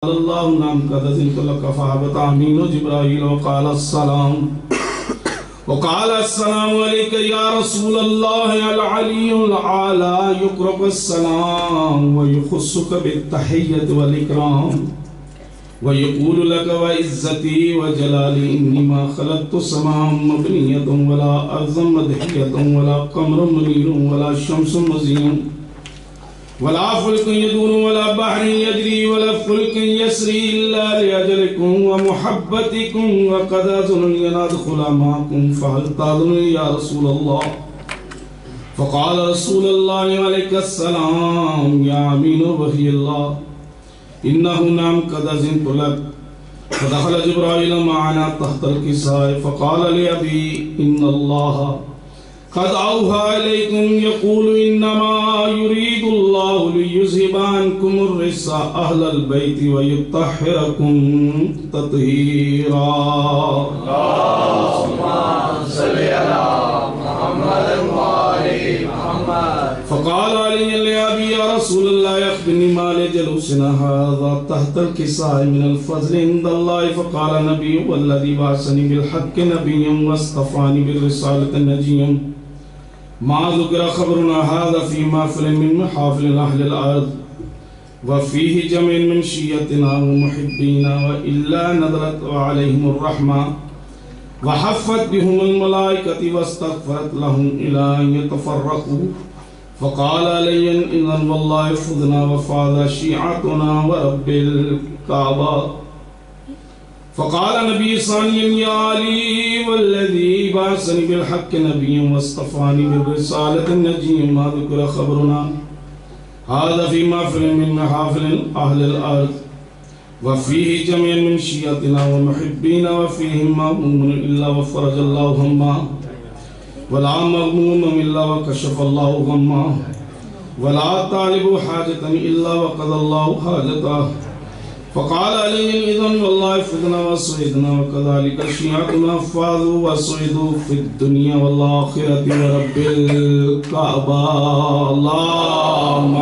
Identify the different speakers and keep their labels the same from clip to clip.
Speaker 1: الله نعم قد أذنت لك فهبط أمين جبرائيل وقال السلام عليك يا رسول الله العلي الأعلى يقرأ السلام ويخصك بالتحية والإكرام ويقول لك وعزتي وجلالي إني ما خلقت سماء مبنية ولا أرضا مدحية ولا قمر منير ولا شمس مزين ولا فلك يدور ولا بحر يجري ولا فلك يسري إلا لأجلكم ومحبتكم وقد أذن أن أدخل معكم فهل تأذن يا رسول الله فقال رسول الله عليك السلام يا أمين وحي الله إنه نعم قد أذنت لك فدخل جبرائيل معنا تحت الكساء فقال لأبي إن الله قد أوحى إليكم يقول إنما يريد الله ليذهب عنكم الرجس أهل البيت ويطهركم تطهيرا. اللهم صل على محمد وآل محمد. فقال علي لأبي يا رسول الله أخبرني ما لجلوسنا هذا تحت الكساء من الفضل عند الله. فقال النبي والذي بعثني بالحق نبيا واصطفاني بالرسالة نجيا ما ذكر خبرنا هذا في محفل من محافل أهل الأرض وفيه جمع من شيعتنا ومحبينا وإلا نزلت عليهم الرحمة وحفت بهم الملائكة واستغفرت لهم إلى أن يتفرقوا. فقال علي إذن والله فضنا وفاض شيعتنا ورب الكعبة. فقال النبي ثانيا يا علي والذي بعثني بالحق نبيا واصطفاني بالرسالة النجي ما ذكر خبرنا هذا في محفل من محافل أهل الأرض وفيه جميع من شيعتنا ومحبينا وفيه مغموم إلا وفرج الله همه ولا مغموم إلا وكشف الله غمه ولا طالب حاجة إلا وقضى الله حاجته. فقال علي إذن والله فضنا وصعدنا وكذلك شيعتنا فاضوا وصعدوا في الدنيا والآخرة ورب الكعبة. اللهم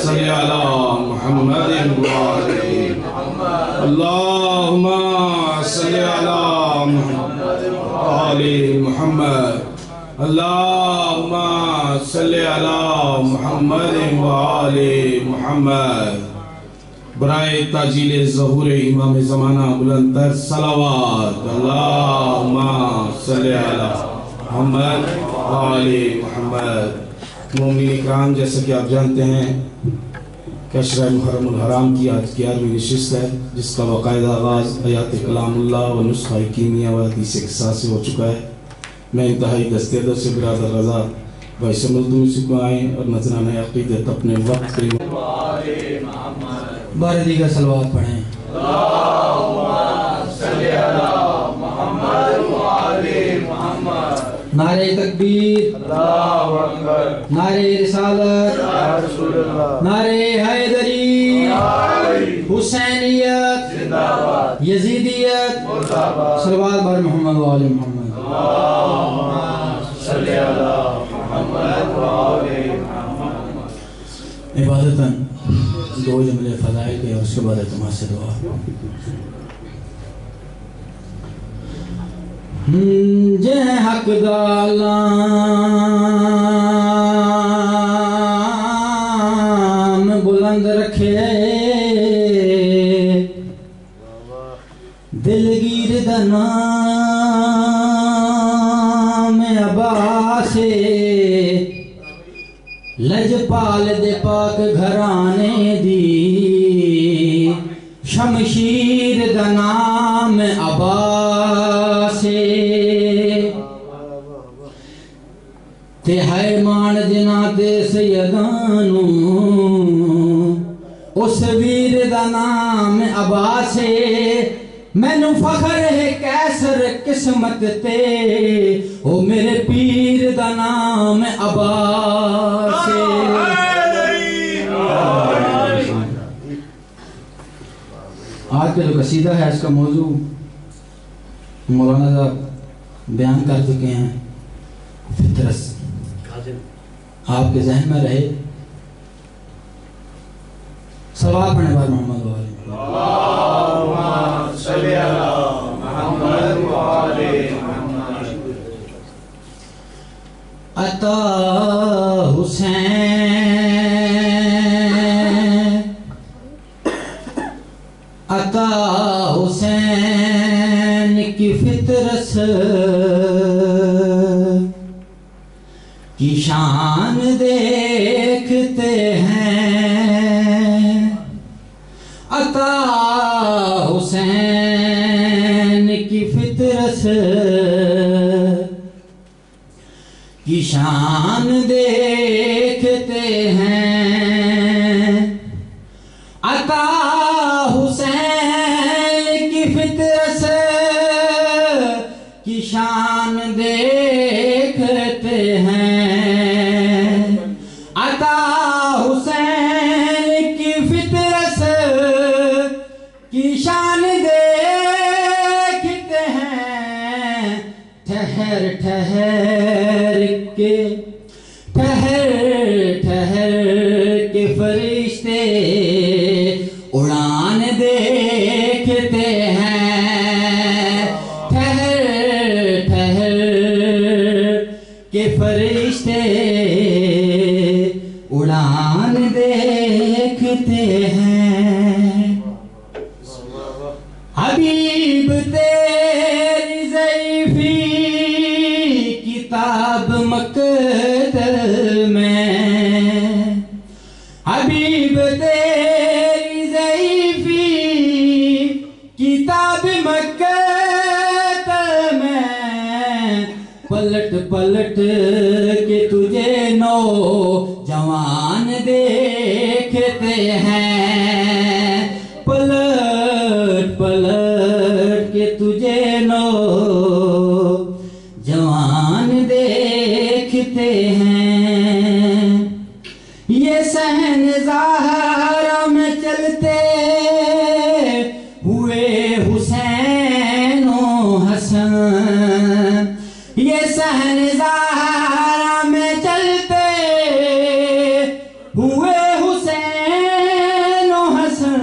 Speaker 1: صل على محمد وآل محمد. اللهم صل على محمد وآل محمد. اللهم صل على محمد وآل محمد. برائے تاجیل ظہور امام زمانہ بلندر صلوات. اللہم صلی علی محمد وآل محمد. مومنین اکرام، جیسا کہ آپ جانتے ہیں کہ عشرہ محرم الحرام کی آج 11ویں نشست ہے جس کا باقاعدہ آغاز آیات کلام اللہ و نسخہ کیمیا و حدیث قصہ سے ہو چکا ہے. میں انتہائی دستے در سے برادر رضا بھائی سے ملتوی سے کو آئیں اور نذرانہ عقیدت اپنے وقت کے
Speaker 2: بارے دیگر صلوات پڑھیں.
Speaker 3: اللہم صلی علی محمد وآل محمد.
Speaker 2: نعرہ تکبیر،
Speaker 3: اللہ اکبر.
Speaker 2: نعرہ رسالت،
Speaker 3: یا رسول اللہ.
Speaker 2: نعرہ حیدری، حسینیت،
Speaker 3: زندہ باد.
Speaker 2: یزیدیت،
Speaker 3: مردہ باد.
Speaker 2: صلوات بار محمد وآل محمد.
Speaker 3: اللہم صلی علی محمد وآل محمد.
Speaker 2: عبادتاً دو جملے فضائل کے اور اس کے بعد اعتماد سے دعا. جہ حق دالان بلند رکھے دلگیر دا نام عباسے لجپال دے پاک گھرانے دی شمشیر دا نام عباسے تے ہے مان جنا دے سیدانو اس ویر دا نام عباسے. مینو فخر ہے کیسر قسمت تے او میرے پیر دا نام عباسے. آج کا جو قصیدہ ہے اس کا موضوع مولانا صاحب بیان کر چکے ہیں. فطرت آپ کے ذہن میں رہے. صلوات پڑھنے بعد محمد وآلہ عطا حسین کی فطرت کی شان دیکھتے ہیں، عطا حسین کی فطرت کی شان دیکھتے ہیں، عطا حسین کی فطرت کی شان دیکھتے ہیں، عطا حسین کی فطرت کی شان دیکھتے ہیں، ٹھہر ٹھہر کے فرشتے اڑان دیکھتے ہیں، ٹھہر کے فرشتے اڑان دیکھتے ہیں، حبیب تیری ضعیفی کتاب مقتل میں، حبیب تیری ضعیفی کتاب مقتل میں، پلٹ پلٹ کے تجھے نوجوان دیکھتے ہیں، پلٹ پلٹ کے تجھے نوجوان دیکھتے ہیں، یہ صحن زہرا میں چلتے ہوئے حسین و حسن، یہ صحن زہرا میں چلتے ہوئے حسین و حسن،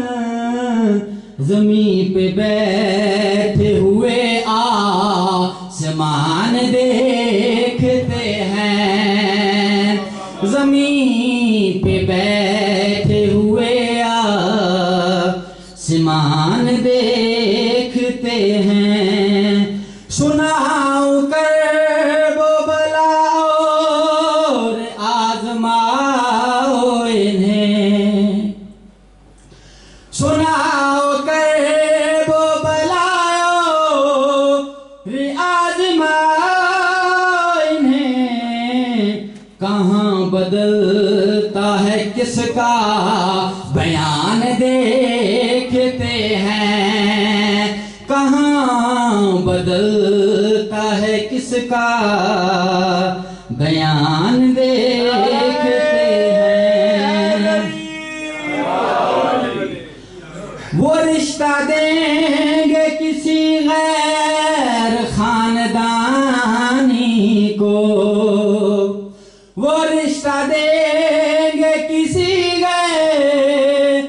Speaker 2: زمین پہ بیٹھے ہوئے آسمان دیکھتے ہیں، زمین پہ بیٹھے ہوئے آسمان دیکھتے ہیں، سناؤ کرب و بلا اور آزماؤ انہیں، سناؤ کرب و بلا اور آزماؤ انہیں، کہاں بدلتا ہے کس کا بیان دیکھتے ہیں، کہاں بدلتا ہے کس کا بیان دیکھتے ہیں، وہ رشتہ دیں گے کسی غیر خاندانی کو، وہ رشتہ دیں گے کسی غیر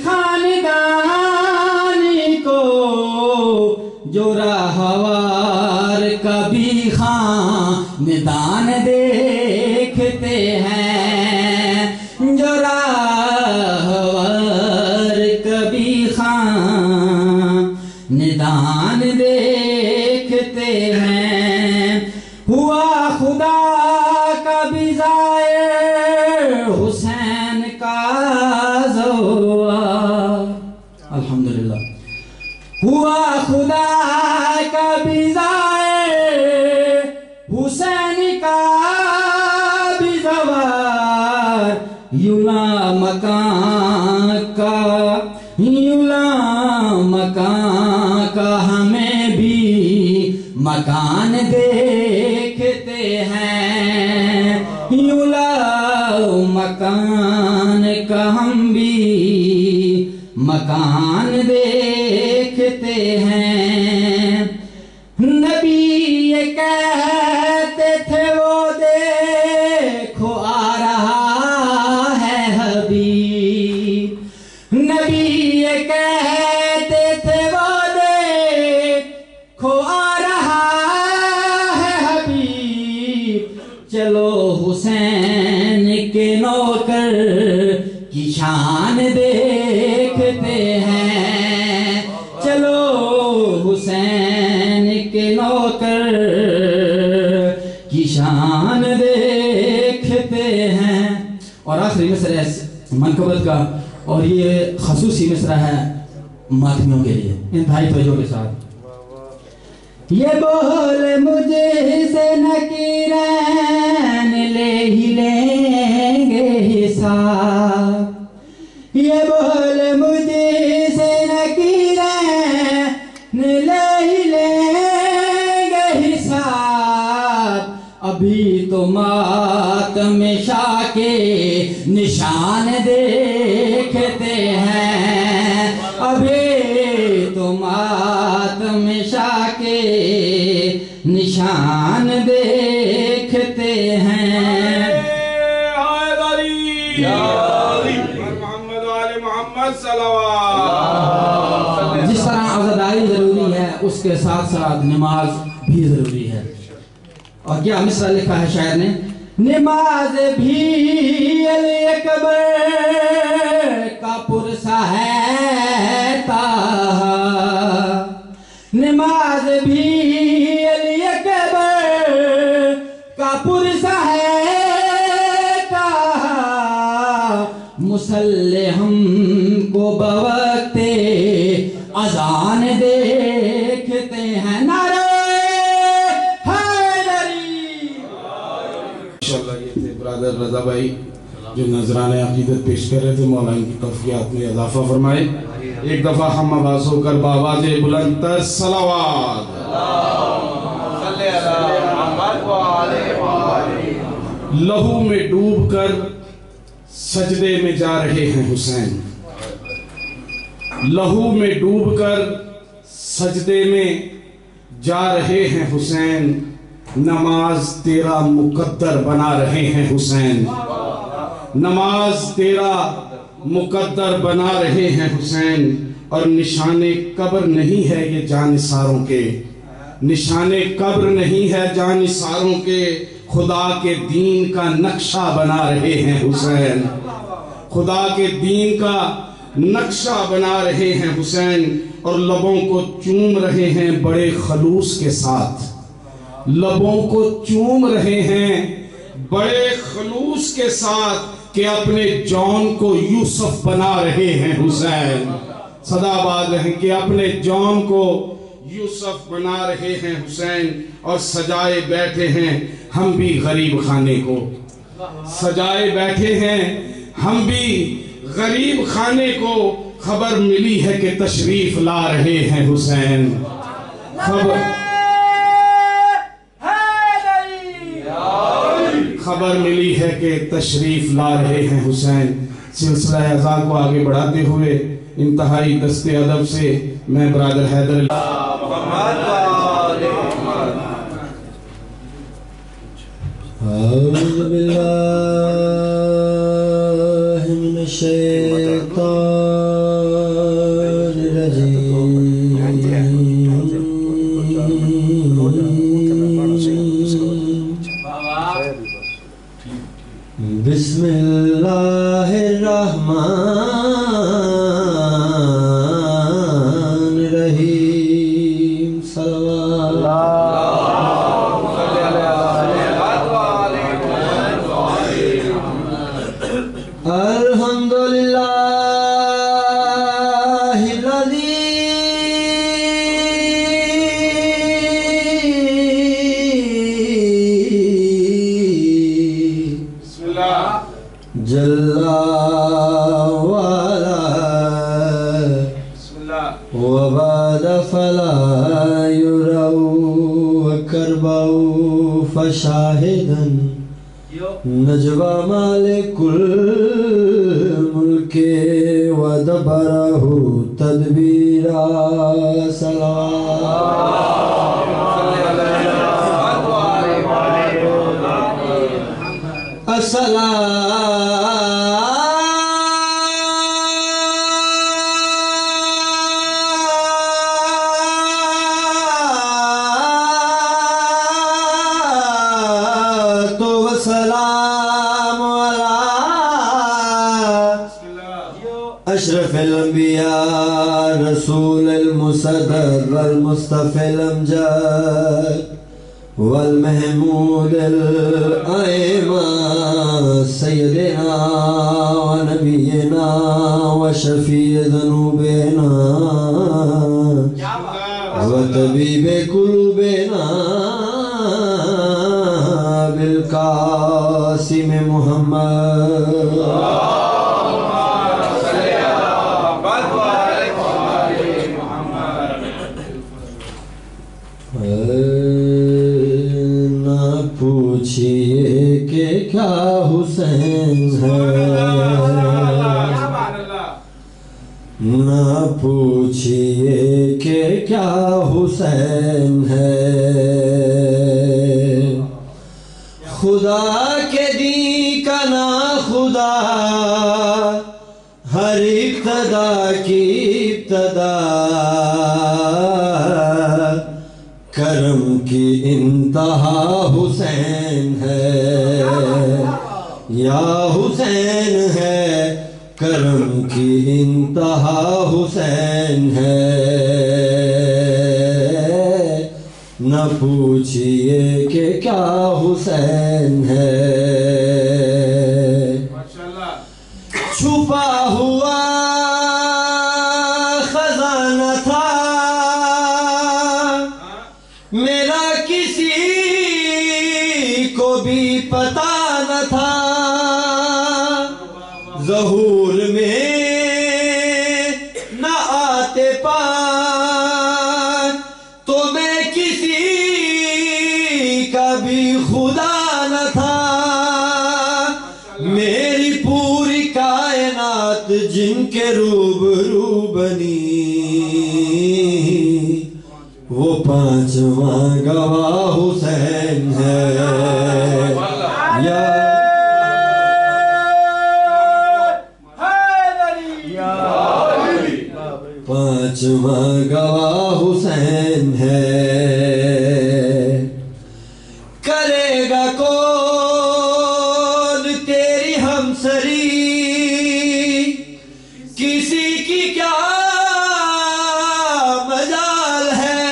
Speaker 2: خاندانی کو، جو راہوار کا بھی خاندان دیکھتے ہیں، جو راہوار کا بھی خاندان دیکھتے ہیں، ہوا خدا کا بھی ظاہر حسین کا زوار، الحمدللہ، ہوا خدا کا بھی ظاہر حسین کا بھی زوار، یولا مکان کا ہمیں بھی مکان دیکھتے ہیں، یولا مکان کا ہم بھی مکان دیکھتے ہیں، نبی یہ کہتے تھے وہ دیکھو آ رہا ہے حبیب، نبی یہ کہتے تھے وہ دیکھو آ رہا ہے حبیب، چلو حسین کے نوکر کی شان دیکھتے ہیں، منقبت کا، اور یہ خصوصی مصرع ہے ماتمیوں کے لیے، انتہائی توجہ کے ساتھ۔ یہ بول مجھے سے نکیرین لے ہی لیں گے حساب، یہ بول مجھے سے نکیرین لے ہی لیں گے حساب، ابھی تو ماتم شاہ کے نشان دیکھتے ہیں، ابھی تو ماتم شاہ کے نشان دیکھتے ہیں۔ جس طرح عزاداری ضروری ہے اس کے ساتھ ساتھ نماز بھی ضروری ہے۔ اور کیا مصرع لکھا ہے شاعر نے؟ نماز بھی علی اکبر کا پرسہ ہے تاہا، نماز بھی علی اکبر کا پرسہ ہے تاہا، مسلح ہم کو بوقت اذان دیکھتے ہیں۔ نعرہ
Speaker 1: برادر رضا بھائی جو نذران عقیدت پیش کر رہے تھے، مولا ان کی توفیقات میں اضافہ فرمائے۔ ایک دفعہ ہم آواز ہو کر بآواز بلند تر صلوات۔ لہو میں ڈوب کر سجدے میں جا رہے ہیں حسین، لہو میں ڈوب کر سجدے میں جا رہے ہیں حسین، نماز تیرا مقدر بنا رہے ہیں حسین، نماز تیرا مقدر بنا رہے ہیں حسین، اور نشان قبر نہیں ہے یہ جانثاروں کے، نشان قبر نہیں ہے جانثاروں کے، خدا کے دین کا نقشہ بنا رہے ہیں حسین، خدا کے دین کا نقشہ بنا رہے ہیں حسین، اور لبوں کو چوم رہے ہیں بڑے خلوص کے ساتھ، لبوں کو چوم رہے ہیں بڑے خلوص کے ساتھ، کہ اپنے جون کو یوسف بنا رہے ہیں حسین، صدا باد رہیں کہ اپنے جون کو یوسف بنا رہے ہیں حسین، اور سجائے بیٹھے ہیں ہم بھی غریب خانے کو، سجائے بیٹھے ہیں ہم بھی غریب خانے کو، خبر ملی ہے کہ تشریف لا رہے ہیں حسین، خبر ملی ہے کہ تشریف لا رہے ہیں حسین۔ سلسلہ عزا کو آگے بڑھاتے ہوئے انتہائی دست ادب سے میں برادر حیدر
Speaker 4: اعوذ باللہ من الشیطان الرجیم، بسم اللہ الرحمن الرحیم، صلوات الحمدللہ الذی جل وعلا وبعد فلا يروا وكربوا فشاهدا نجوى مالك الملك ودبره تدبيرا، اشرف الانبیاء رسول المصدق والمصطفى الامجاد والمحمود الأئمة سيدنا ونبينا وشفيع ذنوبنا وطبيب قلوبنا بالقاسم محمد نہ پوچھئے کہ کیا حسین ہے، نہ پوچھئے کہ کیا حسین ہے، خدا کے دین کا نا خدا ہر ابتدا کی ابتدا، کرم کی انتہا حسین ہے، یا حسین ہے، کرم کی انتہا حسین ہے، نہ پوچھئے کہ کیا حسین ہے، چھپا ہوا خزانہ تھا میرا کسی کو بھی پتا نہ تھا، ظہور میں نہ آتے پاک تو میں کسی کا بھی خدا نہ تھا، میری پوری کائنات جن کے روبرو بنی وہ پانچواں گواہ حسین ہے، یا پانچواں گواہ حسین ہے، کرے گا کون تیری ہمسری، کسی کی کیا مجال ہے،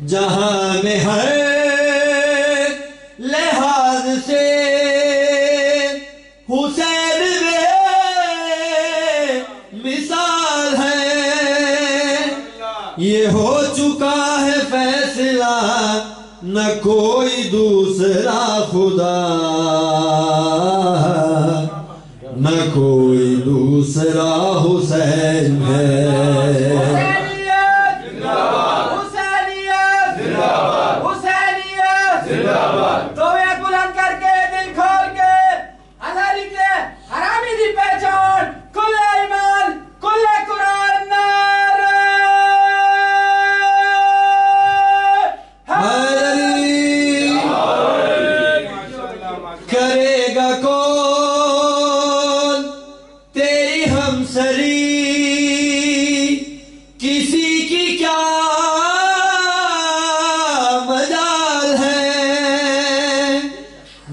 Speaker 4: جہاں میں ہر لحاظ سے حسین مثال ہے، یہ ہو چکا ہے فیصلہ نہ کوئی دوسرا خدا، نہ کوئی دوسرا حسین ہے،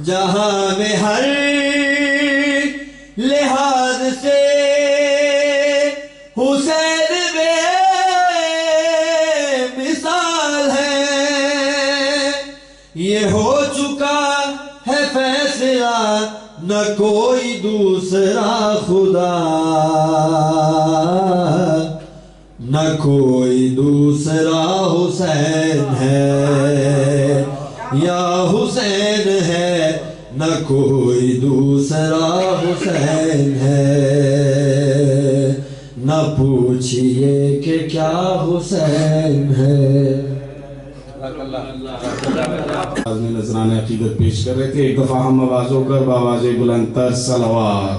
Speaker 4: جہاں میں ہر لحاظ سے حسین بے مثال ہے، یہ ہو چکا ہے فیصلہ نہ کوئی دوسرا خدا، نہ کوئی دوسرا حسین ہے، یا حسین ہے، نہ کوئی دوسرا حسین ہے، نہ پوچھئے کہ کیا حسین ہے۔
Speaker 1: نذران عقیدت پیش کر رہے تھے، ایک دفعہ ہم آواز ہو کر بآواز بلند تر صلوات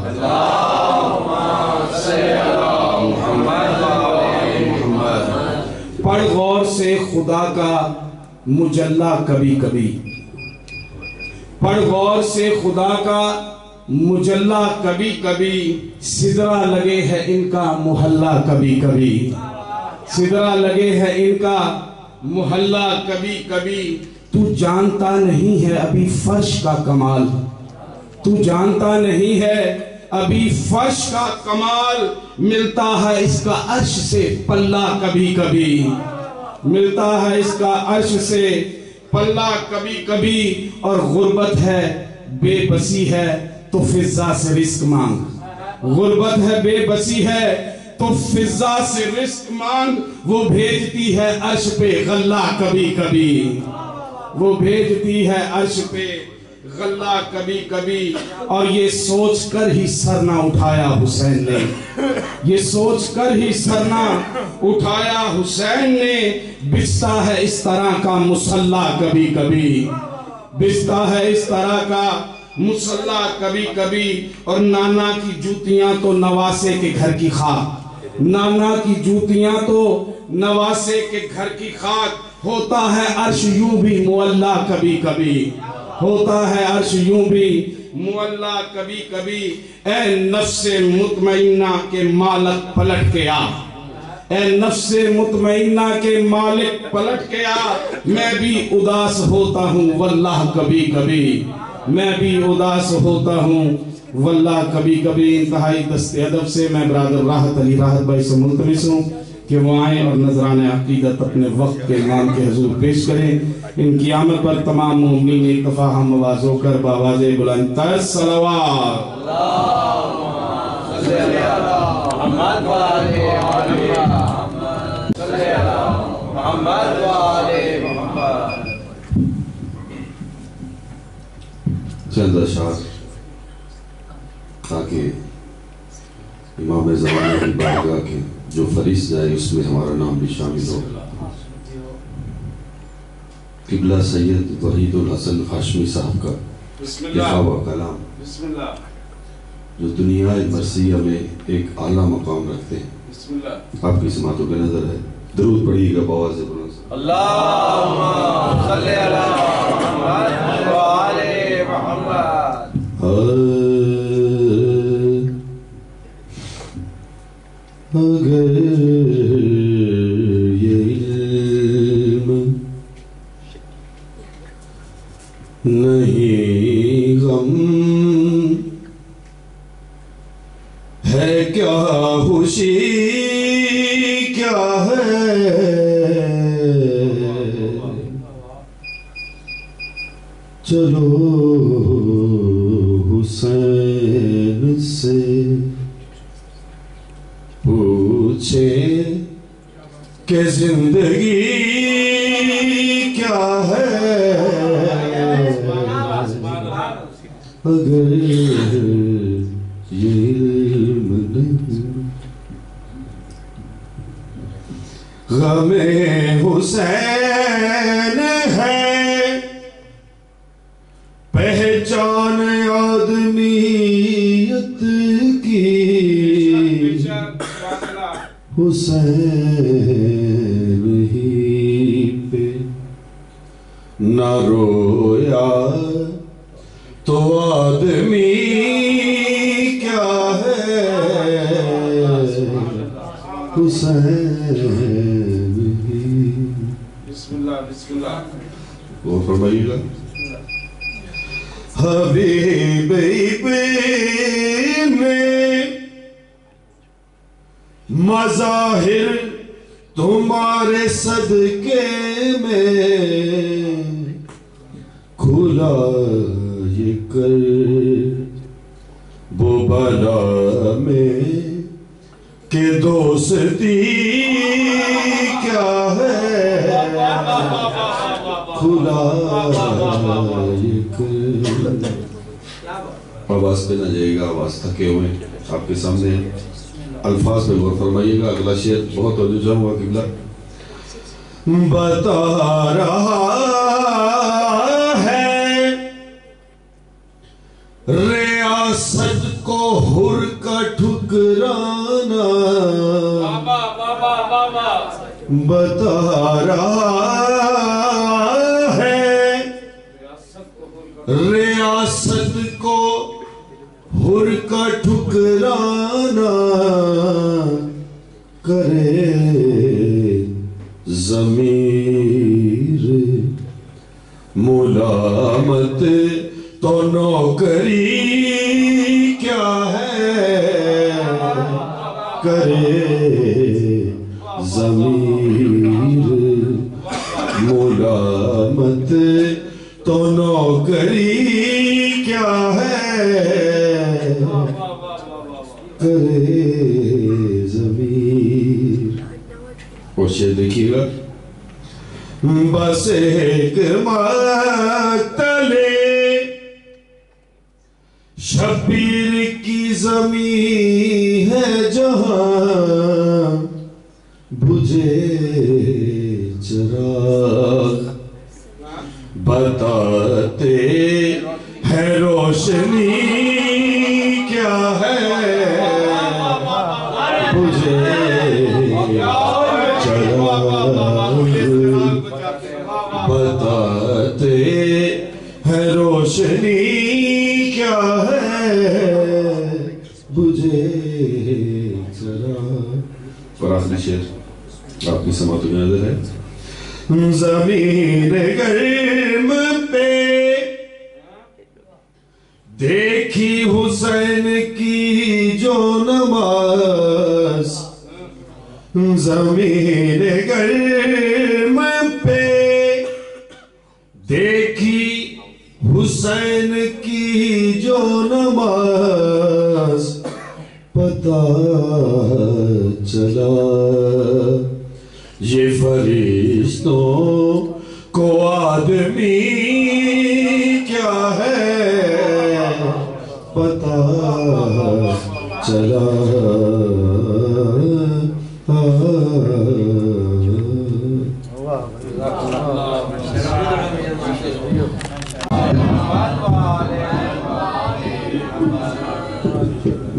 Speaker 1: پڑھ غور سے خدا کا مجلہ کبھی کبھی، پڑھ غور سے خدا کا مجلہ کبھی کبھی، سدرہ لگے ہے ان کا محلہ کبھی کبھی، سدرہ لگے ہے ان کا محلہ کبھی کبھی، تو جانتا نہیں ہے ابھی فرش کا کمال، تو جانتا نہیں ہے ابھی فرش کا کمال، ملتا ہے اس کا عرش سے پلہ کبھی کبھی، ملتا ہے اس کا عرش سے پلہ کبھی کبھی، اور غربت ہے بے بسی ہے تو فضا سے رزق مانگ، غربت ہے بے بسی ہے تو فضا سے رزق مانگ، وہ بھیجتی ہے عرش پہ غلہ کبھی کبھی، وہ بھیجتی ہے عرش پہ غلہ کبھی کبھی۔ اور یہ سوچ کر ہی سر نہ اٹھایا حسین نے، یہ سوچ کر ہی سر نہ اٹھایا حسین نے، بچتا ہے اس طرح کا مسلح کبھی کبھی، بچتا ہے اس طرح کا مسلح کبھی کبھی۔ اور نانا کی جوتیاں تو نواسے کے گھر کی خاک، نانا کی جوتیاں تو نواسے کے گھر کی خاک، ہوتا ہے عرش یوں بھی معلّہ کبھی کبھی، ہوتا ہے عرش یوں بھی معلّہ کبھی کبھی۔ اے نفس مطمئنہ کے مالک پلٹ کے آ، اے نفس مطمئنہ کے مالک پلٹ کے آ، میں بھی اداس ہوتا ہوں واللہ کبھی کبھی، میں بھی اداس ہوتا ہوں واللہ کبھی کبھی۔ انتہائی دست ادب سے میں برادر راحت علی راحت بھائی سے ملتمس ہوں کہ وہ آئیں اور نذران عقیدت اپنے وقت کے امام کے حضور پیش کریں۔ ان کی آمد پر تمام مومنین اتفاق ہم آواز ہو کر بآواز بلند تر صلوات۔
Speaker 5: چند اشعار تاکہ امام زمانے کی بارگاہ کے جو فریض جائے اس میں ہمارا نام بھی شامل ہو۔ قبلہ سید وحید الحسن ہاشمی صاحب کا لکھا ہوا کلام جو دنیا مرثیہ میں ایک اعلیٰ مقام رکھتے ہیں، آپ کی سماعتوں کے نظر ہے، درود پڑھیے گا بآواز بلند۔
Speaker 3: اللہم صلی علی محمد و آل محمد۔
Speaker 5: اگر یہ علم نہیں غم ہے کیا خوشی کیا ہے، چلو حسین سے پوچھیں کہ زندگی کیا ہے، اگر یہ علم نہیں غم حسین ہے، پہچان آدمیت کی حسین ہی پہ نہ رویا تو آدمی کیا ہے، حسین ہی۔
Speaker 1: بسم اللہ بسم اللہ۔
Speaker 5: وہ فرمائیے گا حبیب میں مظاہر تمہارے صدقے میں کھلا یہ کر وہ بلا میں کہ دوستی کیا ہے، کھلا یہ کر۔ آواز پہ نہ جائے گا، آواز تھکے ہوئے آپ کے سامنے الفاظ پہ غور فرمائیے گا۔ اگلا شعر بہت توجہ ہوا قبلہ۔ بتا رہا ہے ریاست کو حر کا ٹھکرانا، بتا رہا ہے ریاست کو حر کا ٹھکرانا، کرے ضمیر ملامت تو نوکری کیا ہے، کرے ضمیر ملامت تو نوکری کیا ہے کرے ضمیر. اور شعر دیکھیے گا. بس ایک مقتل شبیر کی زمین ہے جہاں بجھے چراغ بتاتے ہیں روشنی کیا ہے بجھے چراغ بتاتے ہیں روشنی کیا ہے بجھے چراغ. اور آخری شعر آپ کی سماعت میں نظر ہے. زمین گرم پہ دیکھی حسین کی جو نماز. زمین گرم پہ دیکھی حسین کی جو نماز پتہ چلا یہ فرشتوں کو آدمی کیا ہے پتہ چلا.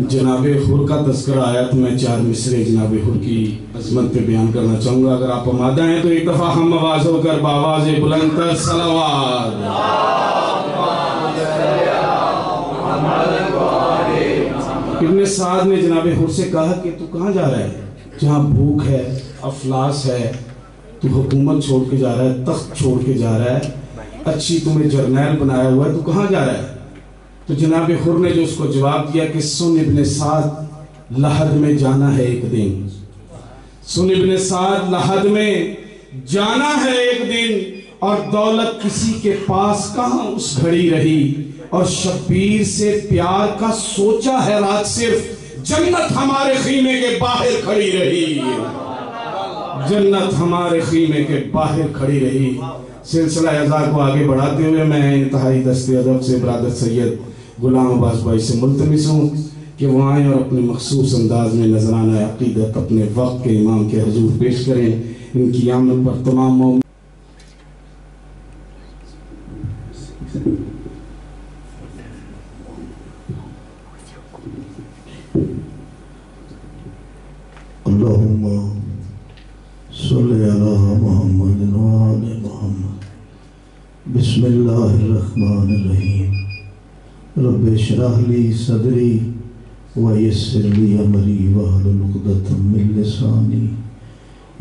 Speaker 1: جناب حر کا تذکرہ آیا تو میں 4 مصرے جناب حر کی عظمت پہ بیان کرنا چاہوں گا. اگر آپ آمادہ ہیں تو ایک دفعہ ہم آواز ہو کر بآواز بلند تر صلوات. ابن سعد نے جناب حر سے کہا کہ تو کہاں جا رہا ہے؟ جہاں بھوک ہے، افلاس ہے، تو حکومت چھوڑ کے جا رہا ہے، تخت چھوڑ کے جا رہا ہے، اچھی تمہیں جرنیل بنایا ہوا ہے، تو کہاں جا رہا ہے؟ تو جناب حر نے جو اس کو جواب دیا کہ سن ابن سعد لحد میں جانا ہے ایک دن. سن ابن سعد لحد میں جانا ہے ایک دن، اور دولت کسی کے پاس کہاں اس گھڑی رہی، اور شبیر سے پیار کا سوچا ہے رات صرف جنت ہمارے خیمے کے باہر کھڑی رہی. جنت ہمارے خیمے کے باہر کھڑی رہی. سلسلہ اعزاز کو آگے بڑھاتے ہوئے میں انتہائی دست ادب سے برادر سید غلام عباس بھائی سے ملتمس ہوں کہ وہ آئیں اور اپنے مخصوص انداز میں نذرانہ عقیدت اپنے وقت کے امام کے حضور پیش کریں. ان کی آمد پر تمام مومن
Speaker 6: اللہم صلی علی محمد وآل محمد. بسم اللہ الرحمن الرحیم. رب اشرح لی صدری ویسر لی امری واحلل عقدۃ من لسانی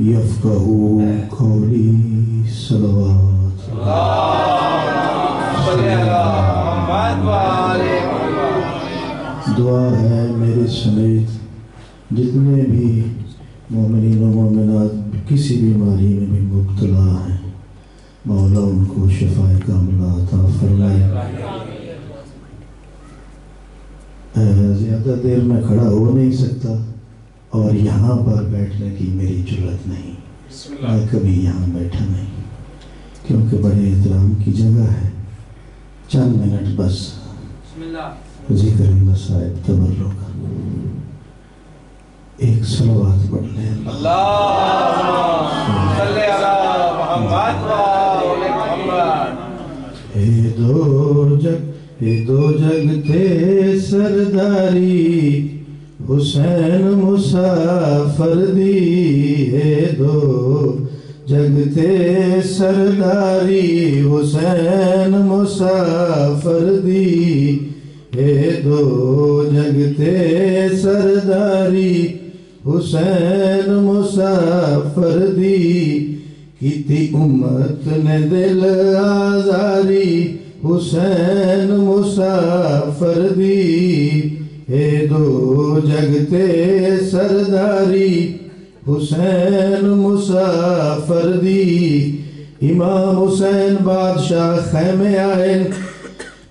Speaker 6: یفقہوا قولی. صلوات. دعا ہے میرے سمیت جتنے بھی مومنین و مومنات کسی بیماری میں بھی مبتلا ہیں، مولا ان کو شفاء کاملہ عطا فرمائے. زیادہ دیر میں کھڑا ہو نہیں سکتا اور یہاں پر بیٹھنے کی میری جرات نہیں. میں کبھی یہاں بیٹھا نہیں کیونکہ بڑے احترام کی جگہ ہے. چند منٹ بس ذکر مسائب تبرک کا ایک صلوات پڑھ لیں.
Speaker 3: اللہم صلی علی محمد وآل محمد.
Speaker 6: اے دو جگ تھے سرداری حسین مسافر دی. اے دو جگ تھے سرداری حسین مسافر دی. اے دو جگ تھے سرداری حسین مسافر دی. کیتی امت نے دل آزاری حسین مسافر دی. اے دو جگ تے سرداری حسین مسافر دی. امام حسین بادشاہ خیمے آئے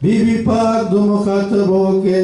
Speaker 6: بی بی پاک دو مخاطب ہو کے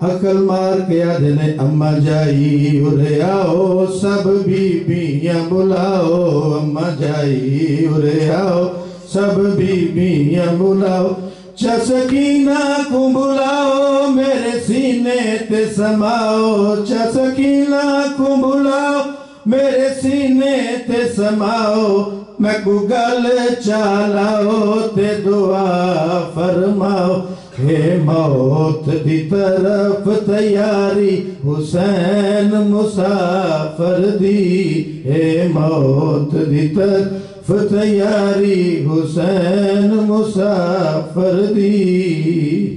Speaker 6: عقل مار کے آدھنے اماں جائی ارے آؤ سب بی بیاں بلاؤ اماں جائی ارے آؤ سب بی بیاں بلاؤ چا سکینہ کو بلاؤ میرے سینے تے سماؤ چا سکینہ کو بلاؤ میرے سینے تے سماؤ میں کو گل چالاؤ تے دعا فرماؤ اے موت دی طرف تیاری حسین مسافر دی اے موت دی طرف تیاری حسین مسافر دی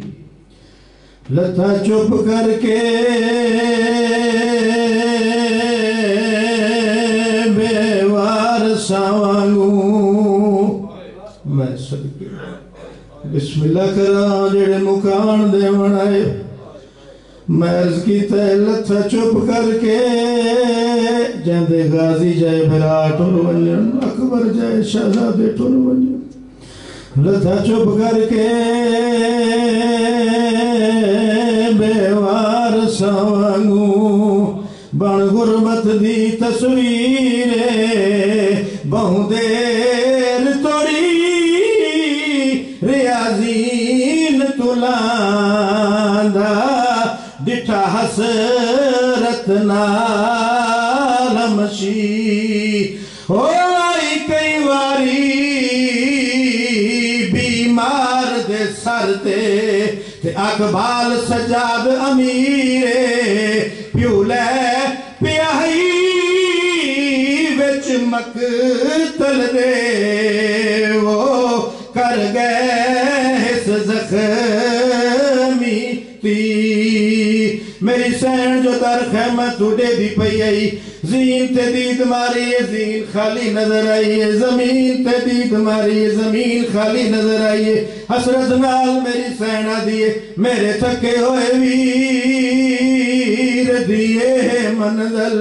Speaker 6: لتا چپ کر کے بے وارثاں وانگوں میں صدقے بسم اللہ کراں جڑے مکان دے بنائے میں عرض کی تے لتا چپ کر کے جندے غازی جائے بھرا ٹور ونجن اکبر جائے شہزادے ٹور ونجن لتا چپ کر کے بے وارثاں وانگوں بن غربت دی تصویر بہوں دیر توڑی ریاضین تلاندہ ڈٹھا حسرت نال مشی ہوئی کئی واری بیمار دے سر تے اقبال سجاد امیر پیولے پیاہی وچ مقتل دے وہ کر گئے اس زخمی تی میری سین جو در خیمہ توڑے دی پئی آئی زین تے دید ماری زین خالی نظر آئی زمین تے دید ماری زمین خالی نظر آئی حسرت نال میری سینہ دیئے میرے تھکے ہوئے ویر دیئے منزل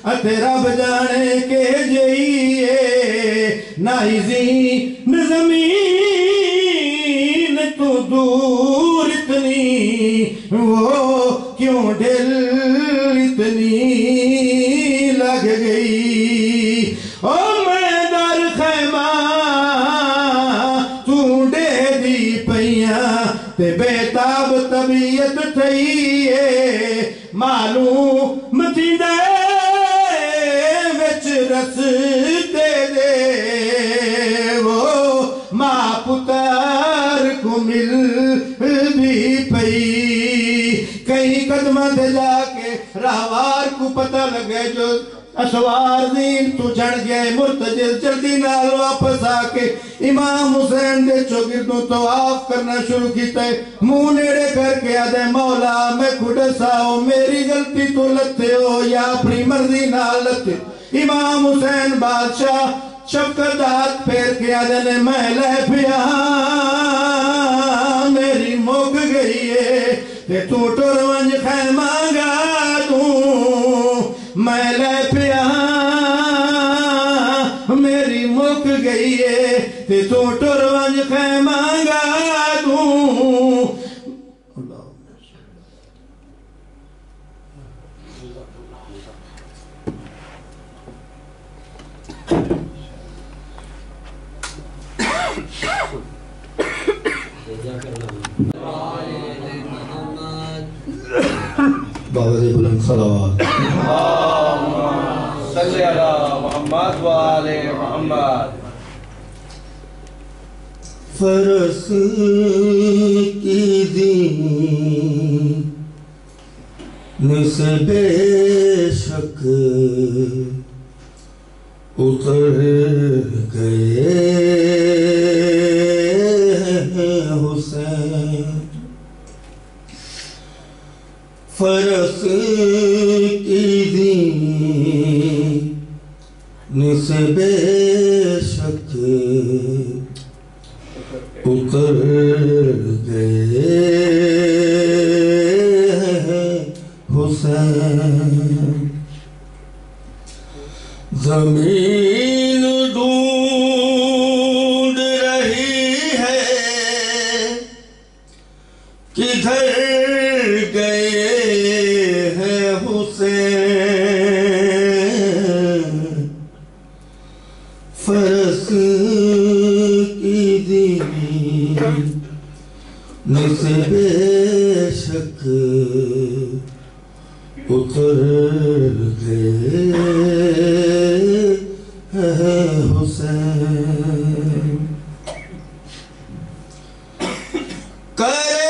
Speaker 6: اتے رب جانے کے جئیے ناہی زین زمین تو دور اتنی وہ کیوں ڈل اتنی لگ گئی او میں در خیمہ تو ڈے دی پئیاں تے بیتاب طبیعت تھئیے معلوم تھی دے وچ رس دے دے وہ ماں پتر کو مل بھی پئی کئی قدمہ دے جا کے راہوار کو پتہ لگے جو اسوار دین تو جڑ گئے مرتجز جلدی نال واپس آکے امام حسین دے چوگردوں طواف کرنا شروع کیتا ہے منہ نیڑے کر کے آدھے مولا میں کھڑساؤ میری غلطی تو لتے ہو یا اپنی مرضی نال لتے امام حسین بادشاہ شفقت ہاتھ پھیر کے آدھے نے میں لے پیا میری موک گئی ہے تے تو ٹرونج خیمہ گا دوں میں لے پیا میری موک گئی ہے تے تو ٹرونج خیمہ گا دوں
Speaker 4: بابا جی بلند صلوات
Speaker 3: صلی اللہ محمد وآل محمد
Speaker 6: فرس کی دین سے بے شک اتر گئے حسین فرس کی دین سے بے شک اتر گئے حسین زمین ڈوب سے بے شک اتر گئے حسین کرے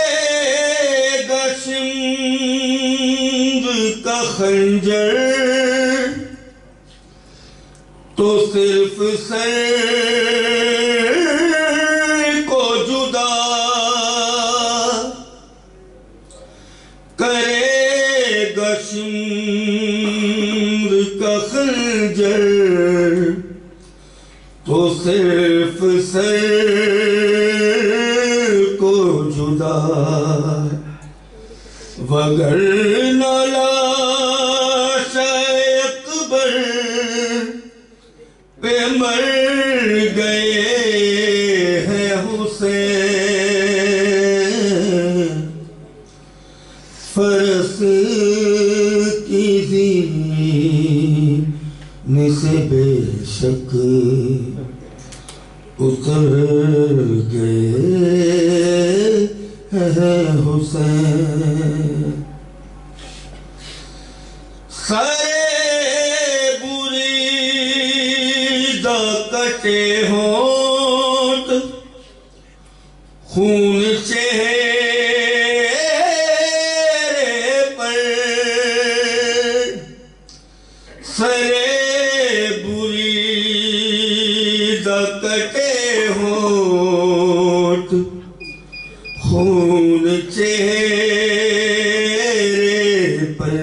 Speaker 6: گا شمر کا خنجر تو صرف سر کو جدا کرے گا شمر کا خنجر تو صرف سر کو جدا وگرنہ لاش اکبر پہ مر گئے ہیں حسین فرس کی زین سے بے شک اتر گئے ہیں حسین سارے بریدہ کٹے ہونٹ خون چہرے پر سارے بریدہ کٹے ہونٹ خون چہرے پر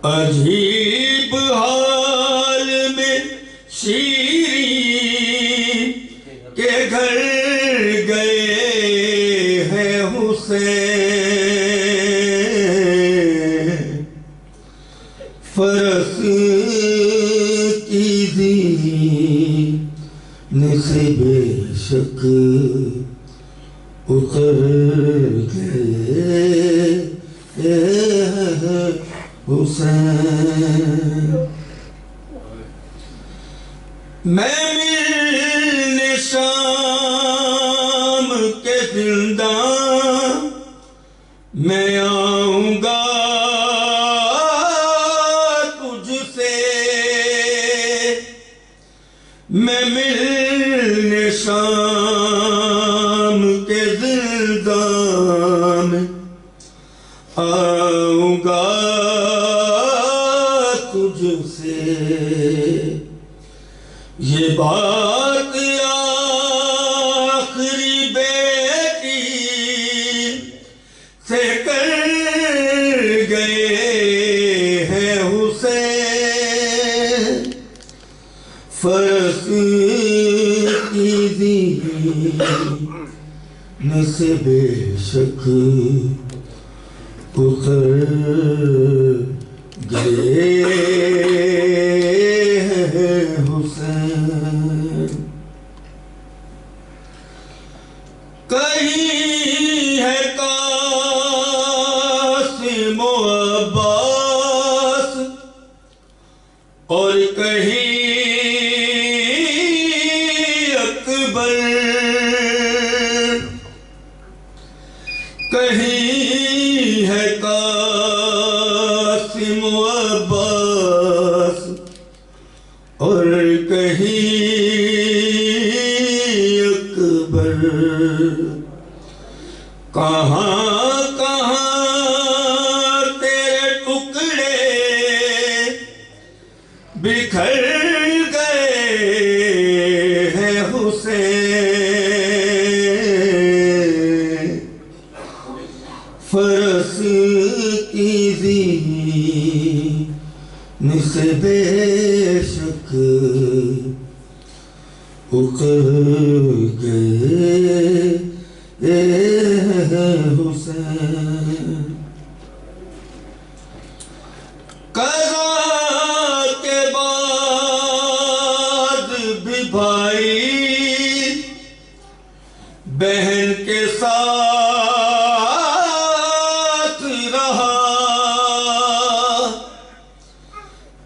Speaker 6: عجیب حال میں شیریں کے گھر گئے ہیں حسین فرس کی زین سے بے شک اتر گئے حسین میں ملنے شام کے زندان میں آؤں گا تجھ سے میں ملنے شام کے زندان میں آؤں گا تجھ سے یہ بات آخری بیٹی سے کر گئے ہیں حسین فرس کی زین سے بے شک اتر گئے ہیں حسین کہیں ہے قاسم و عباس اور کہیں اکبر کہیں ہے قاسم و عباس اور کہیں اکبر کہاں کہاں تیرے ٹکڑے بکھر گئے ہیں حسین فرس کی زین سے بے شک اتر گئے حسین قضا کے بعد بھی بھائی بہن کے ساتھ رہا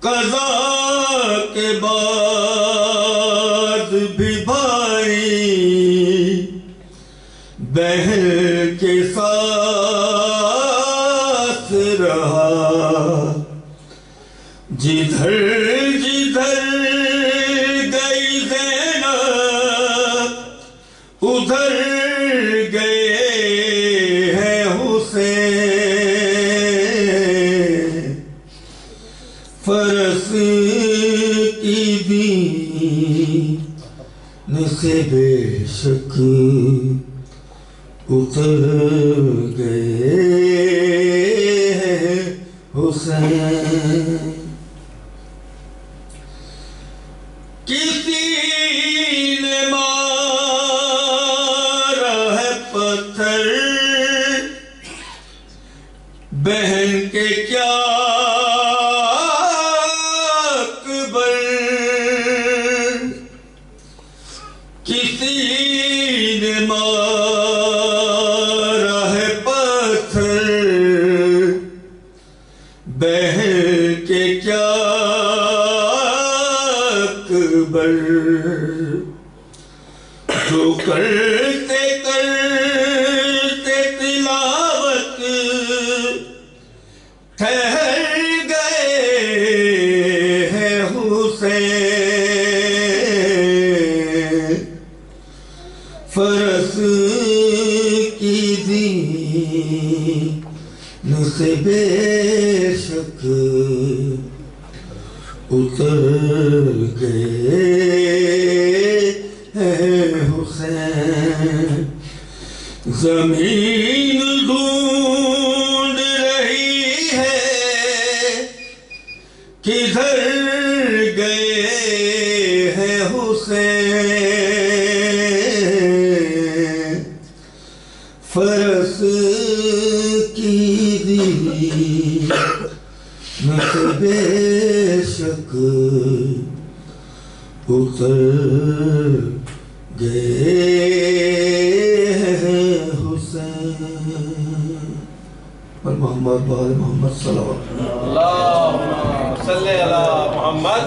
Speaker 6: قضا کے بعد بھی بھائی
Speaker 1: جدھر جدھر گئی زینب ادھر گئے ہیں حسین فرس کی دین سے بے شک اتر گئے ہیں حسین کسی نے مارا ہے پتھر بہن کے کیا اکبر کسی نے مارا ہے پتھر بہن کے کیا اکبر جو کرتے کرتے تلاوت ٹھہر گئے ہیں حسین فرس کی دین سے بے شک اتر گئے ہیں حسین زمین ڈھونڈ رہی ہے کدھر گئے ہیں حسین فرس کی دین سے بے شک اتر گئے ہیں حسین پر محمد بال محمد صلوات
Speaker 3: اللہم صلی علی محمد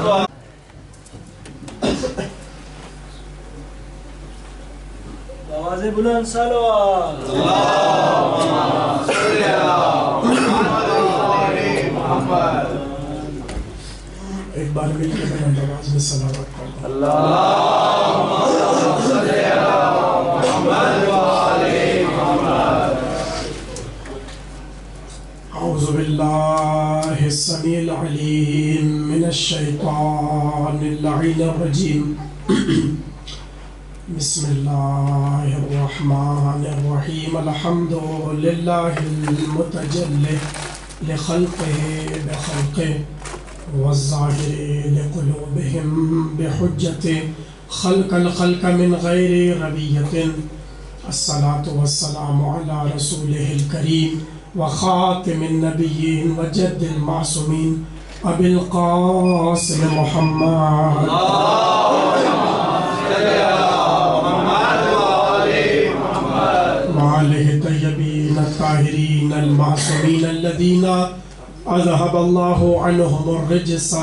Speaker 3: آواز بلند صلوات اللہم صلی علی محمد
Speaker 7: ایک بار مل کے بلند آواز میں صلوات پڑھو
Speaker 3: اللہم صلی علی محمد وآلِ محمد
Speaker 7: اعوذ باللہ السمیع العلیم من الشیطان اللعین الرجیم بسم اللہ الرحمن الرحیم الحمد للہ المتجلی لخلقه بخلقه والظاہر لقلوبهم بحجته خلق الخلق من غیر ربیت الصلاة والسلام علی رسوله الکریم وخاتم النبیین وجد المعصومین ابی القاسم محمد وآلہ طیبین الطاہرین المعصومین الذین اذهب اللہ عنہم الرجس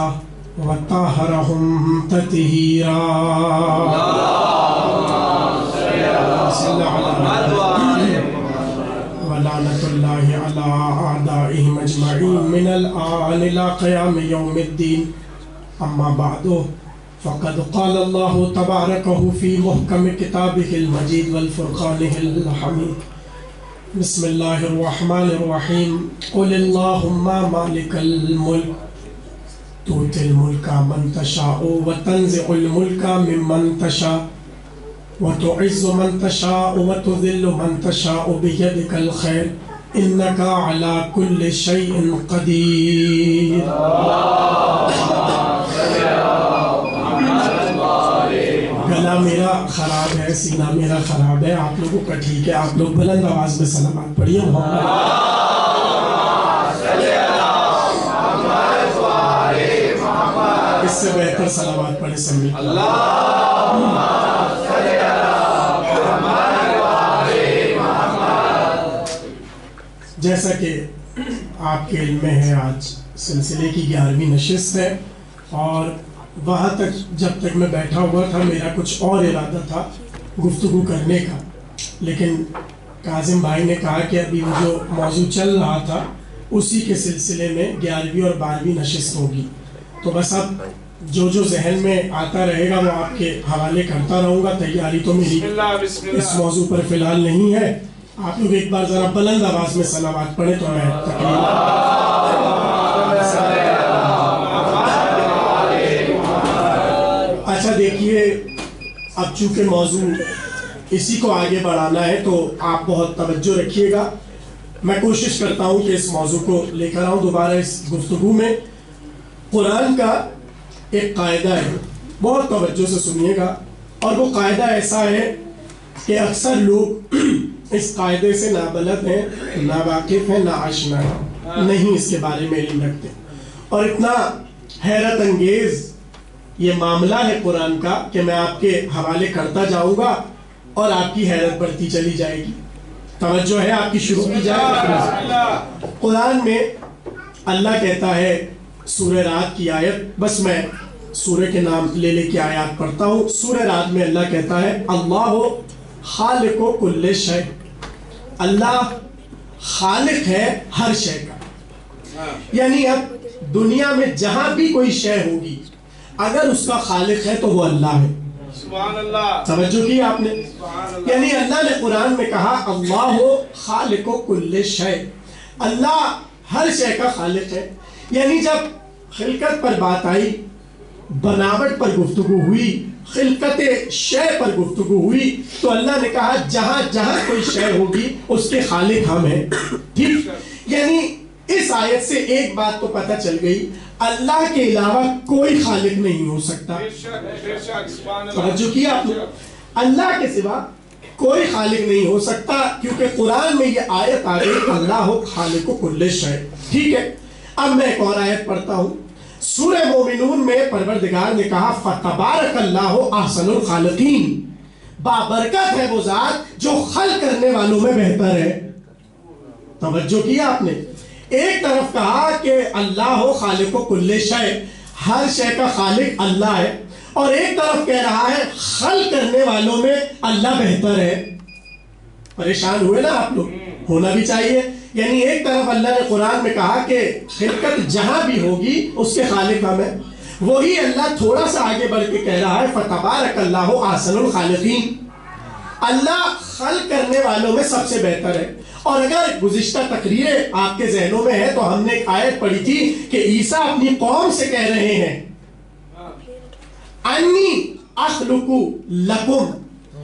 Speaker 7: وطہرہم تطہیرا ولعنت اللہ علی اعدائهم اجمعین من الآن الى قیام یوم الدین اما بعد فقد قال اللہ تبارکہ فی محکم کتابہ المجید والفرقانہ الحمید بسم اللہ الرحمن الرحیم قل اللہم مالک الملک تؤتی الملک من تشاء وتنزع الملک ممن تشاء وتعز من تشاء وتذل من تشاء بيدك الخير إنك على كل شيء قدير گلا میرا خراب ہے سینہ میرا خراب ہے آپ لوگوں کا ٹھیک ہے آپ لوگ بلند آواز میں سلامات پڑھیے اس سے بہتر سلامات پڑھیں سمیت جیسا کہ آپ کے علم میں ہے آج سلسلے کی 11ویں نشست ہے اور وہاں تک جب تک میں بیٹھا ہوا تھا میرا کچھ اور ارادہ تھا گفتگو کرنے کا لیکن کاظم بھائی نے کہا کہ ابھی وہ جو موضوع چل رہا تھا اسی کے سلسلے میں 11ویں اور 12ویں نشست ہوگی تو بس اب جو ذہن میں آتا رہے گا وہ آپ کے حوالے کرتا رہوں گا. تیاری تو میری اس موضوع پر فی الحال نہیں ہے. آپ لوگ ایک بار ذرا بلند آواز میں صلوات پڑھیں تو میں اچھا دیکھیے، اب چونکہ موضوع اسی کو آگے بڑھانا ہے تو آپ بہت توجہ رکھیے گا. میں کوشش کرتا ہوں کہ اس موضوع کو لے کر آؤں دوبارہ اس گفتگو میں. قرآن کا ایک قاعدہ ہے، بہت توجہ سے سنیے گا، اور وہ قاعدہ ایسا ہے کہ اکثر لوگ اس قاعدے سے نابلد ہیں، ناواقف ہیں، ناآشنا ہیں، نہیں اس کے بارے میں علم رکھتے. اور اتنا حیرت انگیز یہ معاملہ ہے قرآن کا کہ میں آپ کے حوالے کرتا جاؤں گا اور آپ کی حیرت بڑھتی چلی جائے گی. توجہ ہے آپ کی، شروع کی جائے. قرآن میں اللہ کہتا ہے، سورہ رات کی آیت، بس میں سورہ کے نام لے کے آیات پڑھتا ہوں. سورہ رات میں اللہ کہتا ہے اللہ خالق کل شے، اللہ خالق ہے ہر شے کا. یعنی اب دنیا میں جہاں بھی کوئی شے ہوگی اگر اس کا خالق ہے تو وہ اللہ ہے. سبحان اللہ، توجہ کی آپ نے. یعنی اللہ نے قرآن میں کہا اللہ خالق کل شے، اللہ ہر شے کا خالق ہے. یعنی جب خلقت پر بات آئی، بناوٹ پر گفتگو ہوئی، خلقت شے پر گفتگو ہوئی، تو اللہ نے کہا جہاں جہاں کوئی شے ہوگی اس کے خالق ہم ہیں. ٹھیک، یعنی اس آیت سے ایک بات تو پتہ چل گئی، اللہ کے علاوہ کوئی خالق نہیں ہو سکتا. توجہ کیا آپ نے، اللہ کے سوا کوئی خالق نہیں ہو سکتا، کیونکہ قرآن میں یہ آیت آ گئی اللہ خالق کل شے. ٹھیک ہے، اب میں ایک اور آیت پڑھتا ہوں. سورہ مومنون میں پروردگار نے کہا فتبارک اللہ احسن الخالقین، بابرکت ہے وہ ذات جو خلق کرنے والوں میں بہتر ہے. توجہ کیا آپ نے، ایک طرف کہا کہ اللہ خالق کل شے، ہر شے کا خالق اللہ ہے، اور ایک طرف کہہ رہا ہے خلق کرنے والوں میں اللہ بہتر ہے. پریشان ہوئے نا آپ لوگ، ہونا بھی چاہیے. یعنی ایک طرف اللہ نے قرآن میں کہا کہ خلقت جہاں بھی ہوگی اس کے خالق ہم ہیں، وہی اللہ تھوڑا سا آگے بڑھ کے کہہ رہا ہے فتبارک اللہ احسن الخالقین، اللہ خلق کرنے والوں میں سب سے بہتر ہے. اور اگر گزشتہ تقریریں آپ کے ذہنوں میں ہے تو ہم نے ایک آیت پڑھی تھی کہ عیسیٰ اپنی قوم سے کہہ رہے ہیں انی اخلق لکم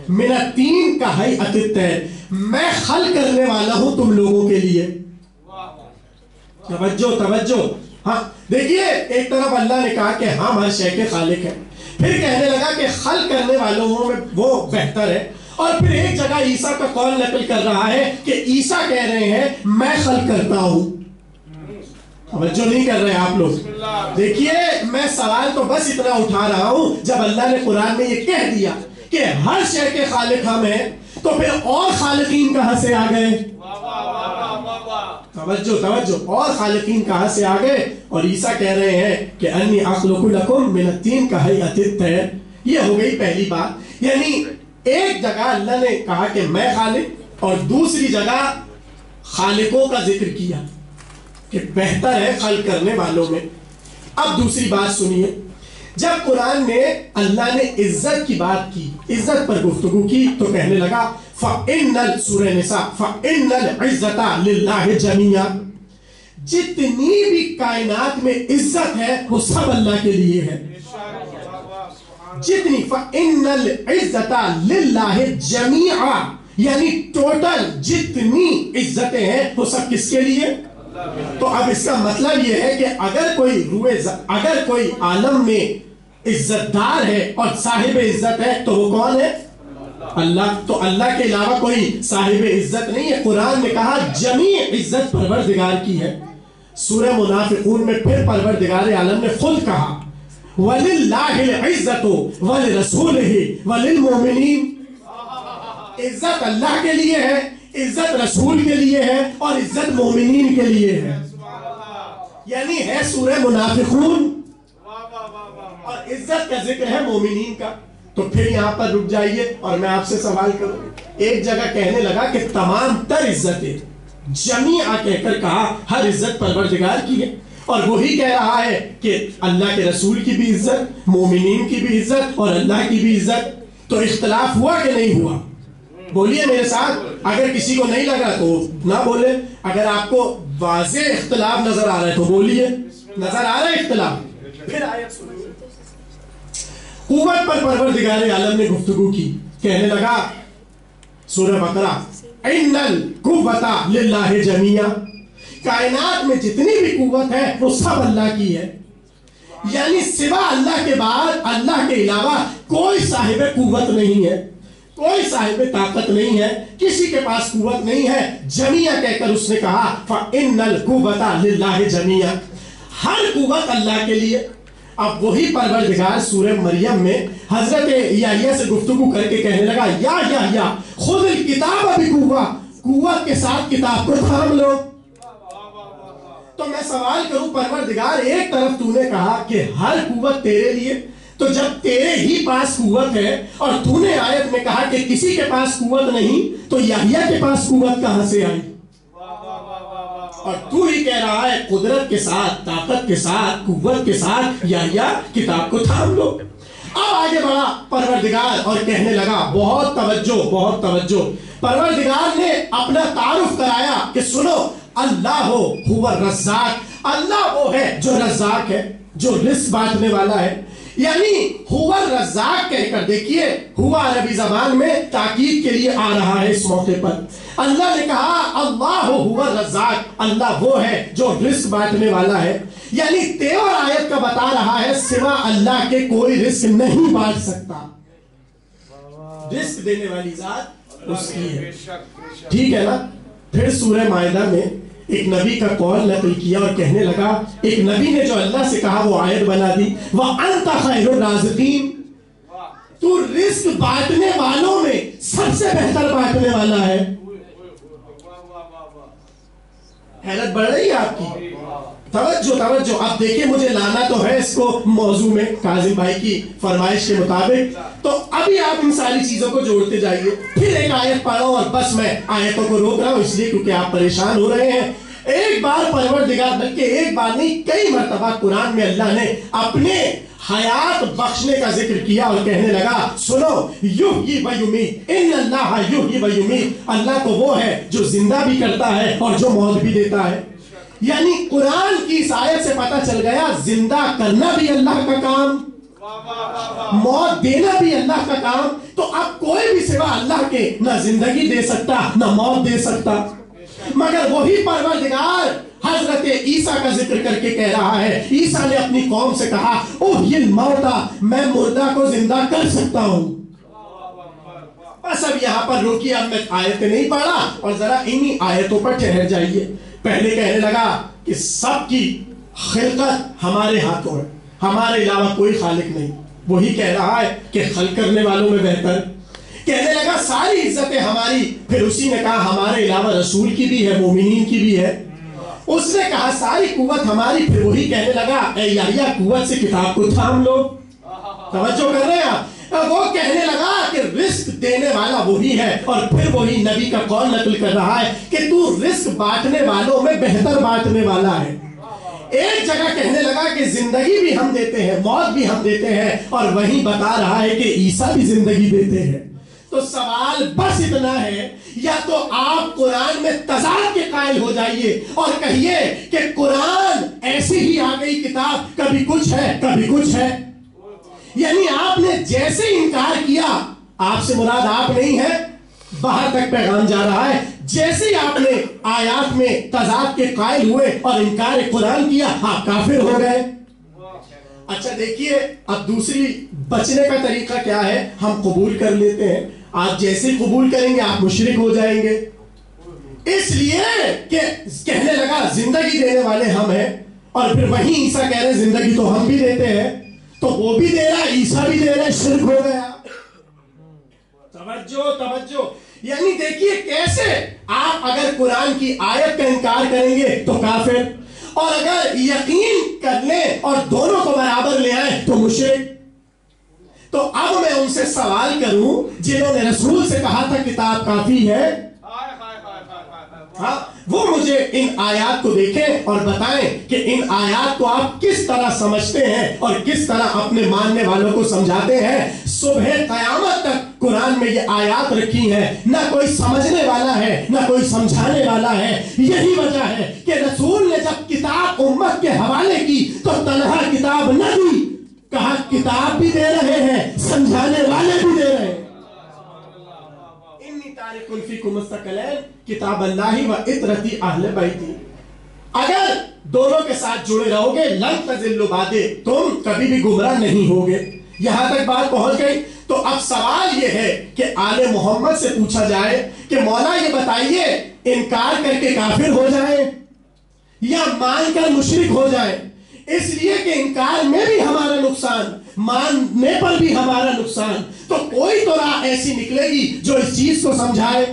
Speaker 7: من الطین کہیئۃ الطیر، میں خلق کرنے والا ہوں تم لوگوں کے لیے. توجہ. ہاں دیکھیے، ایک طرف اللہ نے کہا کہ ہم ہر شے کے خالق ہیں، پھر کہنے لگا کہ خلق کرنے والوں میں وہ بہتر ہے، اور پھر ایک جگہ عیسیٰ کا قول نقل کر رہا ہے کہ عیسیٰ کہہ رہے ہیں میں خلق کرتا ہوں. توجہ نہیں کر رہے آپ لوگ. دیکھیے، میں سوال تو بس اتنا اٹھا رہا ہوں، جب اللہ نے قرآن میں یہ کہہ دیا کہ ہر شے کے خالق ہم ہیں تو پھر اور خالقین کہاں سے آ گئے؟ توجہ، اور خالقین کہاں سے آ گئے؟ اور عیسیٰ کہہ رہے ہیں کہ انی اخلق لکم من الطین کہیئۃ الطیر. یہ ہو گئی پہلی بات. یعنی ایک جگہ اللہ نے کہا کہ میں خالق، اور دوسری جگہ خالقوں کا ذکر کیا کہ بہتر ہے خلق کرنے والوں میں. اب دوسری بات سنیے، جب قرآن میں اللہ نے عزت کی بات کی، عزت پر گفتگو کی، تو کہنے لگا سورہ نساء فَإِنَّ الْعِزَّةَ لِلَّهِ جَمِيعًا، جتنی بھی کائنات میں عزت ہے وہ سب اللہ کے لیے ہے. جتنی فَإِنَّ الْعِزَّةَ لِلَّهِ جَمِيعًا، یعنی ٹوٹل جتنی عزتیں ہیں وہ سب کس کے لیے؟ تو اب اس کا مطلب یہ ہے کہ اگر کوئی عالم میں عزت دار ہے اور صاحب عزت ہے تو وہ کون ہے؟ اللہ. تو اللہ کے علاوہ کوئی صاحب عزت نہیں ہے. قرآن نے کہا جمیع عزت پروردگار کی ہے. سورہ منافقون میں پھر پروردگار عالم نے خود کہا وَلِلَّهِ الْعِزَّةُ وَلِرَسُولِهِ وَلِلْمُؤْمِنِينَ، عزت اللہ کے لیے ہے، عزت رسول کے لیے ہے، اور عزت مومنین کے لیے ہے. یعنی ہے سورہ منافقون، اور عزت کا ذکر ہے مومنین کا. تو پھر یہاں پر رک جائیے اور میں آپ سے سوال کروں. ایک جگہ کہنے لگا کہ تمام تر عزتیں، جمیعہ کہہ کر کہا ہر عزت پروردگار کی ہے، اور وہی کہہ رہا ہے کہ اللہ کے رسول کی بھی عزت، مومنین کی بھی عزت اور اللہ کی بھی عزت. تو اختلاف ہوا کہ نہیں ہوا؟ بولیے میرے ساتھ. اگر کسی کو نہیں لگا تو نہ بولے، اگر آپ کو واضح اختلاف نظر آ رہا ہے تو بولیے. نظر آ رہا ہے اختلاف؟ پھر آیت سنیے. قوت پر پروردگار عالم نے گفتگو کی، کہنے لگا سورہ بقرہ ان القوۃ للہ جمیعا، کائنات میں جتنی بھی قوت ہے وہ سب اللہ کی ہے. یعنی سوا اللہ کے بعد، اللہ کے علاوہ کوئی صاحب قوت نہیں ہے، کوئی صاحب طاقت نہیں ہے، کسی کے پاس قوت نہیں ہے. جمیعا کہہ کر اس نے کہا فَإِنَّ الْقُوَّةَ لِلَّهِ جَمِيعًا، ہر قوت اللہ کے لیے. اب وہی پروردگار سورہ مریم میں حضرت یحییٰ سے گفتگو کر کے کہنے لگا یا یحییٰ خذ الکتاب بقوہ، قوت کے ساتھ کتاب کو تھام لو. تو میں سوال کروں پروردگار، ایک طرف تو نے کہا کہ ہر قوت تیرے لیے، تو جب تیرے ہی پاس قوت ہے اور تو نے آیت میں کہا کہ کسی کے پاس قوت نہیں، تو یحییٰ کے پاس قوت کہاں سے آئی؟ اور تو ہی کہہ رہا ہے قدرت کے ساتھ، طاقت کے ساتھ، قوت کے ساتھ یحییٰ کتاب کو تھام لو. اب آگے بڑھا پروردگار اور کہنے لگا، بہت توجہ بہت توجہ، پروردگار نے اپنا تعارف کرایا کہ سنو، اللہ هو الرزاق، اللہ وہ ہے جو رزاق ہے، جو رزق بانٹنے والا ہے. یعنی هو الرزاق کہہ کر دیکھیے، ہوا عربی زبان میں تاکید کے لیے آ رہا ہے. اس موقع پر اللہ نے کہا اللہ هو الرزاق، اللہ وہ ہے جو رزق بانٹنے والا ہے. یعنی تیور آیت کا بتا رہا ہے سوا اللہ کے کوئی رزق نہیں بانٹ سکتا، رزق دینے والی ذات اس کی ہے. ٹھیک ہے نا. پھر سورہ مائدہ میں ایک نبی کا قول نقل کیا اور کہنے لگا، ایک نبی نے جو اللہ سے کہا وہ آیت بنا دی، وَأَنْتَ خَيْرُ الرَّازِقِينَ، تو رزق بانٹنے والوں میں سب سے بہتر بانٹنے والا ہے. حیرت بڑھ رہی ہے آپ کی؟ توجہ توجہ. اب دیکھیں مجھے لانا تو ہے اس کو موضوع میں کاظم بھائی کی فرمائش کے مطابق، تو ابھی آپ ان ساری چیزوں کو جوڑتے جائیے. پھر ایک آیت پڑھو اور بس میں آیتوں کو روک رہا ہوں اس لیے کیونکہ آپ پریشان ہو رہے ہیں. ایک بار پروردگار، بلکہ ایک بار نہیں کئی مرتبہ قرآن میں اللہ نے اپنے حیات بخشنے کا ذکر کیا اور کہنے لگا سنو، یحیی و یمیت، ان اللہ یحیی و یمیت، اللہ تو وہ ہے جو زندہ بھی کرتا ہے اور جو موت بھی دیتا ہے. یعنی قرآن کی اس آیت سے پتہ چل گیا زندہ کرنا بھی اللہ کا کام، موت دینا بھی اللہ کا کام. تو اب کوئی بھی سوا اللہ کے نہ زندگی دے سکتا نہ موت دے سکتا، مگر وہی پروردگار حضرت عیسیٰ کا ذکر کر کے کہہ رہا ہے. عیسیٰ نے اپنی قوم سے کہا اوحی الموتیٰ، میں مردہ کو زندہ کر سکتا ہوں. بس اب یہاں پر روکیے، اب میں آیت نہیں پڑھا اور ذرا انہی آیتوں پر ٹھہر جائیے. پہلے کہنے لگا کہ سب کی خلقت ہمارے ہاتھوں ہے، ہمارے علاوہ کوئی خالق نہیں. وہی کہہ رہا ہے کہ خلق کرنے والوں میں بہتر. کہنے لگا ساری عزتیں ہماری، پھر اسی نے کہا ہمارے علاوہ رسول کی بھی ہے، مومنین کی بھی ہے. اس نے کہا ساری قوت ہماری، پھر وہی کہنے لگا اے یحییٰ قوت سے کتاب کو تھام لو. توجہ کر رہے ہیں آپ؟ وہ کہنے لگا کہ رزق دینے والا وہی ہے، اور پھر وہی نبی کا قول نقل کر رہا ہے کہ تو رزق بانٹنے والوں میں بہتر بانٹنے والا ہے. ایک جگہ کہنے لگا کہ زندگی بھی ہم دیتے ہیں، موت بھی ہم دیتے ہیں، اور وہیں بتا رہا ہے کہ عیسیٰ بھی زندگی دیتے ہیں. تو سوال بس اتنا ہے، یا تو آپ قرآن میں تضاد کے قائل ہو جائیے اور کہیے کہ قرآن ایسی ہی آ گئی کتاب، کبھی کچھ ہے کبھی کچھ ہے. یعنی آپ نے جیسے انکار کیا، آپ سے مراد آپ نہیں ہے، باہر تک پیغام جا رہا ہے، جیسے ہی آپ نے آیات میں تضاد کے قائل ہوئے اور انکار قرآن کیا، آپ کافر ہو گئے. اچھا دیکھیے اب دوسری بچنے کا طریقہ کیا ہے، ہم قبول کر لیتے ہیں. آپ جیسے قبول کریں گے آپ مشرک ہو جائیں گے، اس لیے کہ کہنے لگا زندگی دینے والے ہم ہیں، اور پھر وہیں عیسیٰ کہہ رہے زندگی تو ہم بھی دیتے ہیں، تو وہ بھی دے رہا ہے عیسیٰ بھی دے رہا ہے، شرک ہو گیا. توجہ توجہ. یعنی دیکھیے کیسے آپ اگر قرآن کی آیت کا انکار کریں گے تو کافر، اور اگر یقین کر لیں اور دونوں کو برابر لے آئیں تو مشرک. تو اب میں ان سے سوال کروں جنہوں نے رسول سے کہا تھا کتاب کافی ہے، ہاں وہ مجھے ان آیات کو دیکھیں اور بتائیں کہ ان آیات کو آپ کس طرح سمجھتے ہیں اور کس طرح اپنے ماننے والوں کو سمجھاتے ہیں۔ صبح قیامت تک قرآن میں یہ آیات رکھی ہیں، نہ کوئی سمجھنے والا ہے نہ کوئی سمجھانے والا ہے۔ یہی وجہ ہے کہ رسول نے جب کتاب امت کے حوالے کی تو تنہا کتاب نہ دی، کہا کتاب بھی دے رہے ہیں، سمجھانے والے بھی دے رہے ہیں۔ انی تارک فیکم الثقلین کتاب اللہ و اطرتی اہل بیتی، اگر دونوں کے ساتھ جڑے رہو گے لن تضلوا بعدی، تم کبھی بھی گمراہ نہیں ہوگے۔ یہاں تک بات پہنچ گئی تو اب سوال یہ ہے کہ آل محمد سے پوچھا جائے کہ مولا یہ بتائیے انکار کر کے کافر ہو جائیں یا مان کر مشرک ہو جائیں؟ اس لیے کہ انکار میں بھی ہمارا نقصان، ماننے پر بھی ہمارا نقصان، تو کوئی تو راہ ایسی نکلے گی جو اس چیز کو سمجھائے۔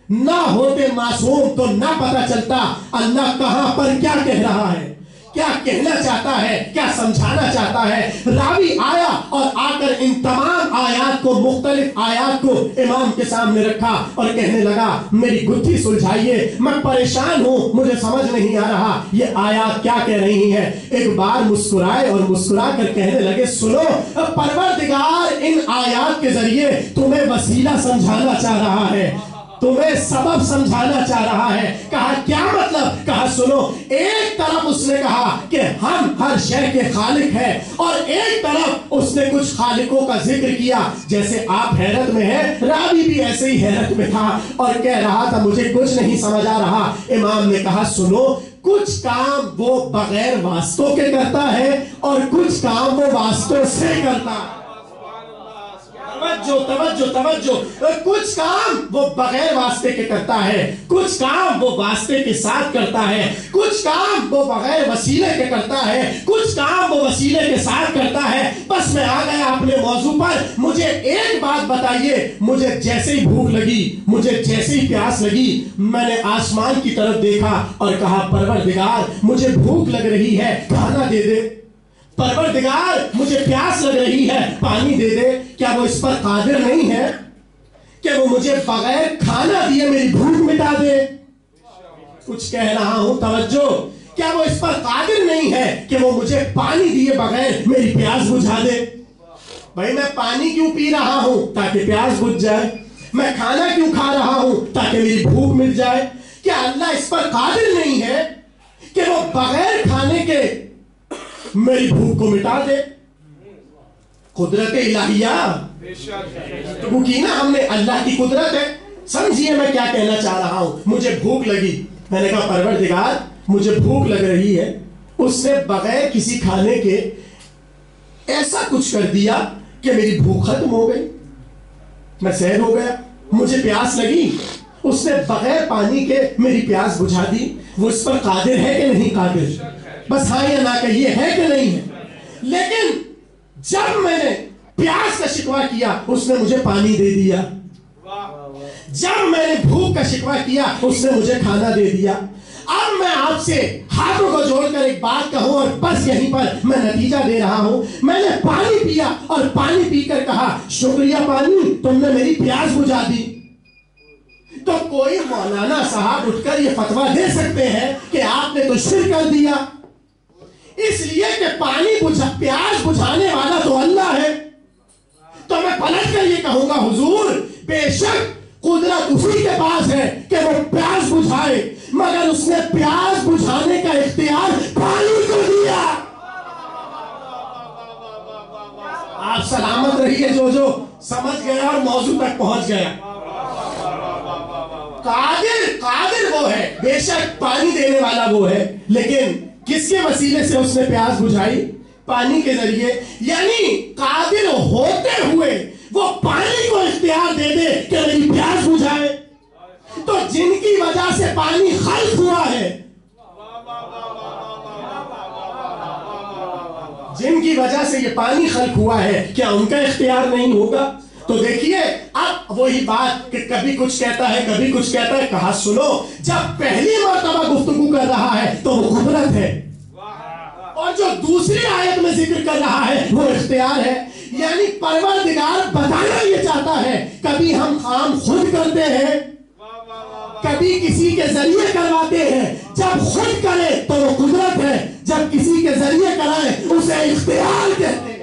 Speaker 7: نہ ہوتے معصوم تو نہ پتہ چلتا اللہ کہاں پر کیا کہہ رہا ہے، کیا کہنا چاہتا ہے، کیا سمجھانا چاہتا ہے۔ راوی آیا اور آ کر ان تمام آیات کو، مختلف آیات کو امام کے سامنے رکھا اور کہنے لگا میری گتھی سلجھائیے، میں پریشان ہوں، مجھے سمجھ نہیں آ رہا یہ آیات کیا کہہ رہی ہیں۔ ایک بار مسکرائے اور مسکرا کر کہنے لگے سنو، پروردگار ان آیات کے ذریعے تمہیں وسیلہ سمجھانا چاہ رہا ہے، تمہیں سبب سمجھانا چاہ رہا ہے۔ کہا کیا مطلب؟ کہا سنو، ایک طرف اس نے کہا کہ ہم ہر شے کے خالق ہیں، اور ایک طرف اس نے کچھ خالقوں کا ذکر کیا، جیسے آپ حیرت میں ہیں، راوی بھی ایسے ہی حیرت میں تھا اور کہہ رہا تھا مجھے کچھ نہیں سمجھ آ رہا۔ امام نے کہا سنو، کچھ کام وہ بغیر واسطوں کے کرتا ہے اور کچھ کام وہ واسطوں سے کرتا ہے۔ توجہ، کچھ کام وہ بغیر واسطے کے کرتا ہے، کچھ کام وہ واسطے کے ساتھ کرتا ہے، کچھ کام وہ بغیر وسیلے کے کرتا ہے، کچھ کام وہ وسیلے کے ساتھ کرتا ہے۔ بس میں آ گیا اپنے موضوع پر، مجھے ایک بات بتائیے، مجھے جیسے ہی بھوک لگی، مجھے جیسے ہی پیاس لگی، میں نے آسمان کی طرف دیکھا اور کہا پروردگار مجھے بھوک لگ رہی ہے، کھانا دے دے۔ پروردگار مجھے پیاس لگ رہی ہے، پانی دے دے۔ کیا وہ اس پر قادر نہیں ہے کہ وہ مجھے بغیر کھانا دیے میری بھوک مٹا دے؟ کچھ کہہ رہا ہوں، توجہ، کیا وہ اس پر قادر نہیں ہے کہ وہ مجھے پانی دیے بغیر میری پیاس بجھا دے؟ بھائی میں پانی کیوں پی رہا ہوں؟ تاکہ پیاس بجھ جائے۔ میں کھانا کیوں کھا رہا ہوں؟ تاکہ میری بھوک مٹ جائے۔ کیا اللہ اس پر قادر نہیں ہے کہ وہ بغیر کھانے کے میری بھوک کو مٹا دے؟ قدرت الہیہ تو کی نا ہم نے، اللہ کی قدرت ہے۔ سمجھیے میں کیا کہنا چاہ رہا ہوں۔ مجھے بھوک لگی، میں نے کہا پروردگار مجھے بھوک لگ رہی ہے، اس نے بغیر کسی کھانے کے ایسا کچھ کر دیا کہ میری بھوک ختم ہو گئی، میں سیر ہو گیا۔ مجھے پیاس لگی، اس نے بغیر پانی کے میری پیاس بجھا دی۔ وہ اس پر قادر ہے کہ نہیں قادر؟ بس ہاں یا نہ کہیے، ہے کہ نہیں ہے؟ لیکن جب میں نے پیاس کا شکوہ کیا اس نے مجھے پانی دے دیا، جب میں نے بھوک کا شکوہ کیا اس نے مجھے کھانا دے دیا۔ اب میں آپ سے ہاتھوں کو جوڑ کر ایک بات کہوں اور بس یہیں پر میں نتیجہ دے رہا ہوں، میں نے پانی پیا اور پانی پی کر کہا شکریہ پانی، تم نے میری پیاس بجھا دی۔ تو کوئی مولانا صاحب اٹھ کر یہ فتویٰ دے سکتے ہیں کہ آپ نے تو شرک کر دیا، اس لیے کہ پانی پیاس بجھانے والا تو اللہ ہے۔ تو میں پلٹ کر یہ کہوں گا حضور بے شک قدرت اسی کے پاس ہے کہ وہ پیاس بجھائے، مگر اس نے پیاس بجھانے کا اختیار پانی کو دیا۔ آپ سلامت رہیے جو سمجھ گیا اور موضوع تک پہنچ گیا۔ قادر وہ ہے، بے شک پانی دینے والا وہ ہے، لیکن کس کے وسیلے سے اس نے پیاس بجھائی؟ پانی کے ذریعے۔ یعنی قادر ہوتے ہوئے وہ پانی کو اختیار دے دے کہ میری پیاس بجھائے۔ تو جن کی وجہ سے پانی خلق ہوا ہے، جن کی وجہ سے یہ پانی خلق ہوا ہے، کیا ان کا اختیار نہیں ہوگا؟ تو دیکھیے اب وہی بات کہ کبھی کچھ کہتا ہے کبھی کچھ کہتا ہے۔ کہا سنو، جب پہلی مرتبہ گفتگو کر رہا ہے تو وہ قدرت ہے، اور جو دوسری آیت میں ذکر کر رہا ہے وہ اختیار ہے۔ یعنی پروردگار بتانا یہ چاہتا ہے کبھی ہم کام خود کرتے ہیں کبھی کسی کے ذریعے کرواتے ہیں، جب خود کرے تو وہ قدرت ہے، جب کسی کے ذریعے کرائے اسے اختیار کہتے ہیں۔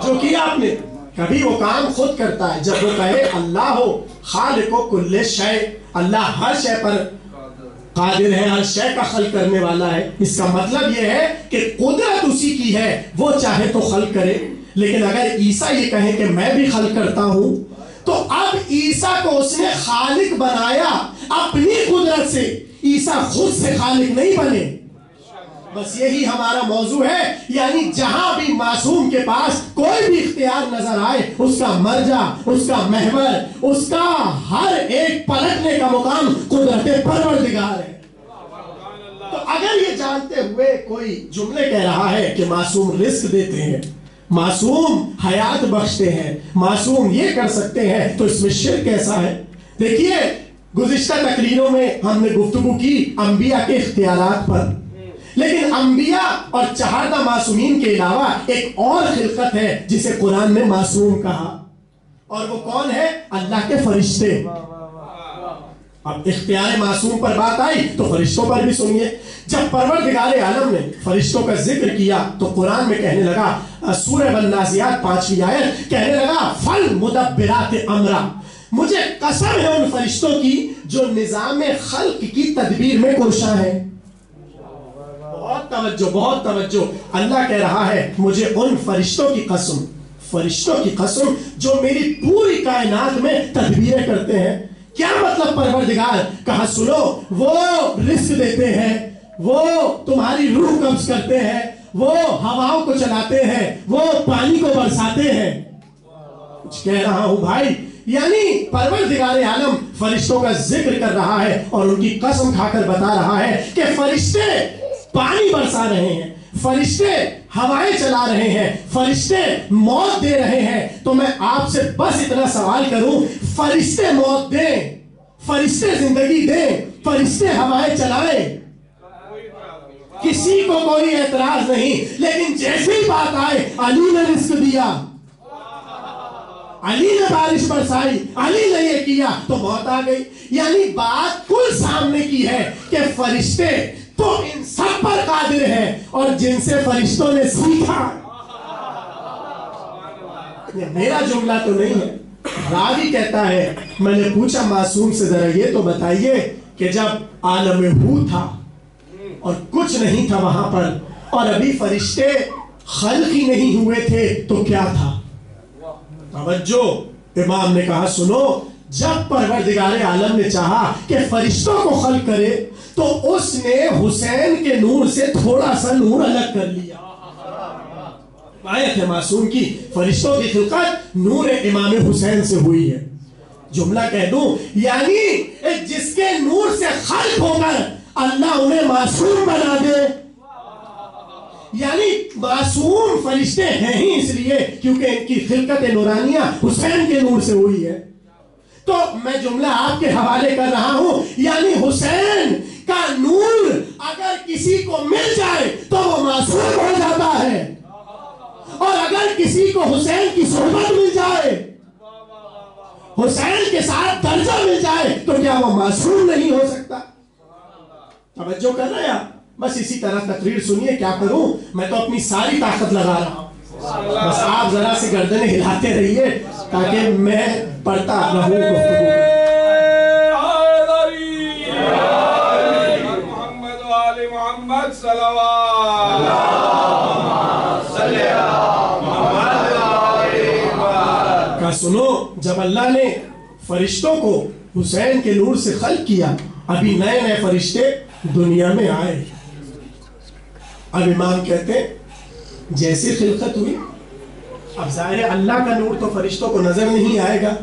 Speaker 7: جو کیا آپ نے، کبھی وہ کام خود کرتا ہے جب وہ کہے اللہ ہو خالق و کل شے، اللہ ہر شے پر قادر ہے، ہر شے کا خلق کرنے والا ہے۔ اس کا مطلب یہ ہے کہ قدرت اسی کی ہے، وہ چاہے تو خلق کرے۔ لیکن اگر عیسیٰ یہ کہیں کہ میں بھی خلق کرتا ہوں، تو اب عیسیٰ کو اس نے خالق بنایا اپنی قدرت سے، عیسیٰ خود سے خالق نہیں بنے۔ بس یہی ہمارا موضوع ہے، یعنی جہاں بھی معصوم کے پاس کوئی بھی اختیار نظر آئے، اس کا مرجع، اس کا محور، اس کا ہر ایک پلٹنے کا مقام قدرت پروردگار ہے۔ تو اگر یہ جانتے ہوئے کوئی جملے کہہ رہا ہے کہ معصوم رزق دیتے ہیں، معصوم حیات بخشتے ہیں، معصوم یہ کر سکتے ہیں، تو اس میں شرک کیسا ہے؟ دیکھیے، گزشتہ تقریروں میں ہم نے گفتگو کی انبیاء کے اختیارات پر، لیکن انبیاء اور 14 معصومین کے علاوہ ایک اور خلقت ہے جسے قرآن میں معصوم کہا، اور وہ کون ہے؟ اللہ کے فرشتے۔ اب اختیار معصوم پر بات آئی تو فرشتوں پر بھی سنیے۔ جب پروردگار عالم نے فرشتوں کا ذکر کیا تو قرآن میں کہنے لگا، سورہ والنازعات 5ویں آیت، کہنے لگا فالمدبرات امرا، مجھے قسم ہے ان فرشتوں کی جو نظام خلق کی تدبیر میں کوشاں ہیں۔ بہت توجہ، بہت توجہ، اللہ کہہ رہا ہے مجھے ان فرشتوں کی قسم، فرشتوں کی قسم جو میری پوری کائنات میں تدبیریں کرتے ہیں۔ کیا مطلب پروردگار؟ کہا سنو، وہ رزق دیتے ہیں، وہ تمہاری روح قبض کرتے ہیں، وہ ہواؤں کو چلاتے ہیں، وہ پانی کو برساتے ہیں۔ کچھ کہہ رہا ہوں بھائی، یعنی پروردگار عالم فرشتوں کا ذکر کر رہا ہے اور ان کی قسم کھا کر بتا رہا ہے کہ فرشتے پانی برسا رہے ہیں، فرشتے ہوائیں چلا رہے ہیں، فرشتے موت دے رہے ہیں۔ تو میں آپ سے بس اتنا سوال کروں، فرشتے موت دیں، فرشتے زندگی دیں، فرشتے ہوائیں چلائیں، کسی کو کوئی اعتراض نہیں، لیکن جیسی بات آئے علی نے رزق دیا، علی نے بارش برسائی، علی نے یہ کیا، تو موت آ گئی۔ یعنی بات کل سامنے کی ہے کہ فرشتے تو ان سب پر قادر ہے، اور جن سے فرشتوں نے سیکھا، یہ میرا جملہ تو نہیں ہے، راوی کہتا ہے میں نے پوچھا معصوم سے ذرا یہ تو بتائیے کہ جب عالم ہو تھا اور کچھ نہیں تھا وہاں پر، اور ابھی فرشتے خلق ہی نہیں ہوئے تھے، تو کیا تھا؟ توجہ، امام نے کہا سنو، جب پروردگار عالم نے چاہا کہ فرشتوں کو خلق کرے تو اس نے حسین کے نور سے تھوڑا سا نور الگ کر لیا۔ آیت ہے معصوم کی، فرشتوں کی خلقت نور امام حسین سے ہوئی ہے۔ جملہ کہہ دوں، یعنی جس کے نور سے خلق ہو کر اللہ انہیں معصوم بنا دے، یعنی معصوم فرشتے ہیں ہی اس لیے کیونکہ ان کی خلقت نورانیہ حسین کے نور سے ہوئی ہے۔ تو میں جملہ آپ کے حوالے کر رہا ہوں، یعنی حسین کا نور اگر کسی کو مل جائے تو وہ معصوم ہو جاتا ہے، اور اگر کسی کو حسین کی صحبت مل جائے، حسین کے ساتھ درجہ مل جائے، تو کیا وہ معصوم نہیں ہو سکتا؟ توجہ کر رہے ہیں؟ بس اسی طرح تقریر سنیے، کیا کروں، میں تو اپنی ساری طاقت لگا رہا ہوں، بس آپ ذرا سی گردنیں ہلاتے رہیے تاکہ میں پڑھتا رہوں گفتگو۔ کہا سنو، جب اللہ نے فرشتوں کو حسین کے نور سے خلق کیا، ابھی نئے نئے فرشتے دنیا میں آئے، اب امام کہتے ہیں جیسی خلقت ہوئی، اب ظاہر اللہ کا نور تو فرشتوں کو نظر نہیں آئے گا،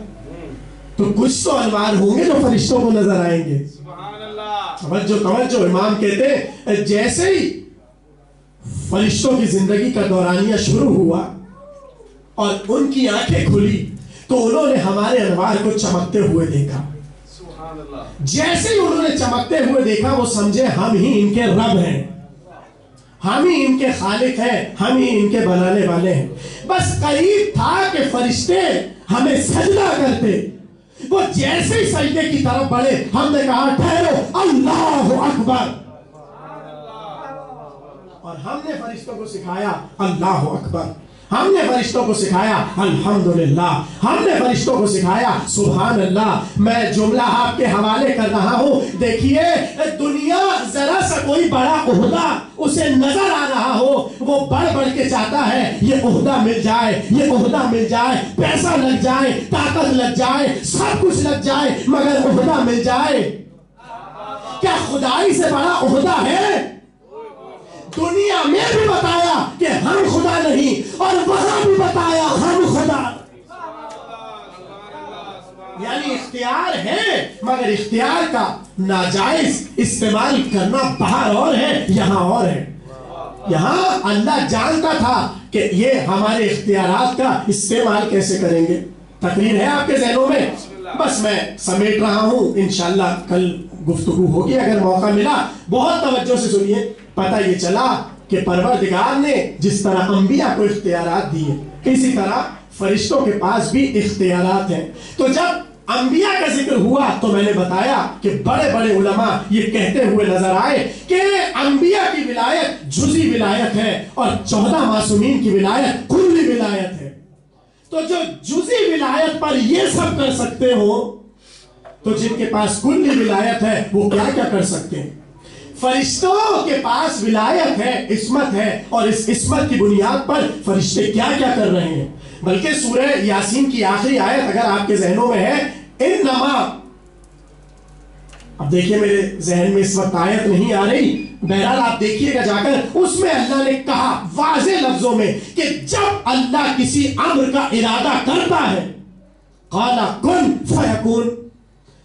Speaker 7: تو کچھ تو انوار ہوں گے جو فرشتوں کو نظر آئیں گے۔ توجہ، امام کہتے ہیں جیسے ہی فرشتوں کی زندگی کا دورانیہ شروع ہوا اور ان کی آنکھیں کھلی تو انہوں نے ہمارے انوار کو چمکتے ہوئے دیکھا۔ جیسے ہی انہوں نے چمکتے ہوئے دیکھا وہ سمجھے ہم ہی ان کے رب ہیں۔ ہم ہی ان کے خالق ہیں، ہم ہی ان کے بنانے والے ہیں. بس قریب تھا کہ فرشتے ہمیں سجدہ کرتے. وہ جیسے ہی سجدے کی طرف بڑھے ہم نے کہا ٹھہرو، اللہ اکبر. اور ہم نے فرشتوں کو سکھایا اللہ اکبر، ہم نے فرشتوں کو سکھایا الحمدللہ، ہم نے فرشتوں کو سکھایا سبحان اللہ. میں جملہ آپ کے حوالے کر رہا ہوں. دیکھیے دنیا ذرا سا کوئی بڑا عہدہ اسے نظر آ رہا ہو، وہ بڑھ بڑھ کے چاہتا ہے یہ عہدہ مل جائے، یہ عہدہ مل جائے، پیسہ لگ جائے، طاقت لگ جائے، سب کچھ لگ جائے، مگر عہدہ مل جائے. کیا خدائی سے بڑا عہدہ ہے؟ دنیا میں بھی بتایا کہ ہم خدا نہیں، اور وہاں بھی بتایا ہم خدا. یعنی اختیار ہے، مگر اختیار کا ناجائز استعمال کرنا باہر اور ہے، یہاں اور ہے. یہاں اللہ جانتا تھا کہ یہ ہمارے اختیارات کا استعمال کیسے کریں گے. تقریر ہے آپ کے ذہنوں میں؟ بس میں سمیٹ رہا ہوں، انشاءاللہ کل گفتگو ہوگی اگر موقع ملا. بہت توجہ سے سنیے. پتہ یہ چلا کہ پروردگار نے جس طرح انبیاء کو اختیارات دیے، اسی طرح فرشتوں کے پاس بھی اختیارات ہیں. تو جب انبیاء کا ذکر ہوا تو میں نے بتایا کہ بڑے بڑے علماء یہ کہتے ہوئے نظر آئے کہ انبیاء کی ولایت جزئی ولایت ہے اور 14 معصومین کی ولایت کلی ولایت ہے. تو جو جزئی ولایت پر یہ سب کر سکتے ہو تو جن کے پاس کلی ولایت ہے وہ کیا کیا کر سکتے ہیں. فرشتوں کے پاس ولایت ہے، عصمت ہے، اور اس عصمت کی بنیاد پر فرشتے کیا کیا کر رہے ہیں. بلکہ سورہ یاسین کی آخری آیت اگر آپ کے ذہنوں میں ہے انما، اب دیکھیے میرے ذہن میں اس وقت آیت نہیں آ رہی، بہرحال آپ دیکھیے گا جا کر، اس میں اللہ نے کہا واضح لفظوں میں کہ جب اللہ کسی امر کا ارادہ کرتا ہے قال کن فیکون،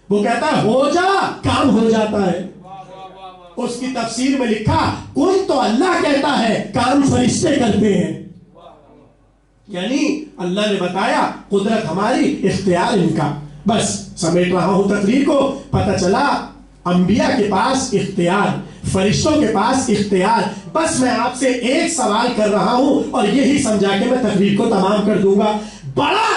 Speaker 7: وہ کہتا ہے ہو جا، کام ہو جاتا ہے. اس کی تفسیر میں لکھا کن تو اللہ کہتا ہے، کام فرشتے کرتے ہیں. یعنی اللہ نے بتایا قدرت ہماری، اختیار ان کا. بس سمیٹ رہا ہوں تقریر کو. پتہ چلا انبیاء کے پاس اختیار، فرشتوں کے پاس اختیار. بس میں آپ سے ایک سوال کر رہا ہوں اور یہی سمجھا کے میں تقریر کو تمام کر دوں گا. بڑا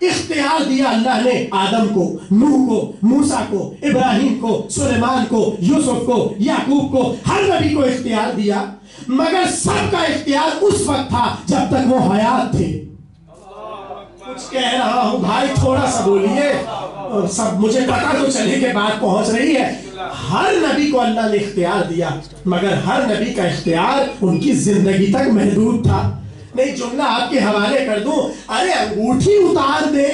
Speaker 7: اختیار دیا اللہ نے آدم کو، نوح کو، موسیٰ کو، ابراہیم کو، سلیمان کو، یوسف کو، یعقوب کو، ہر نبی کو اختیار دیا. مگر سب کا اختیار اس وقت تھا جب تک وہ حیات تھے. کچھ کہہ رہا ہوں بھائی، تھوڑا سا بولیے، سب مجھے پتا تو چلے کہ بات پہنچ رہی ہے. ہر نبی کو اللہ نے اختیار دیا، مگر ہر نبی کا اختیار ان کی زندگی تک محدود تھا. نہیں جملہ آپ کے حوالے کر دوں، ارے انگوٹھی اتار دے،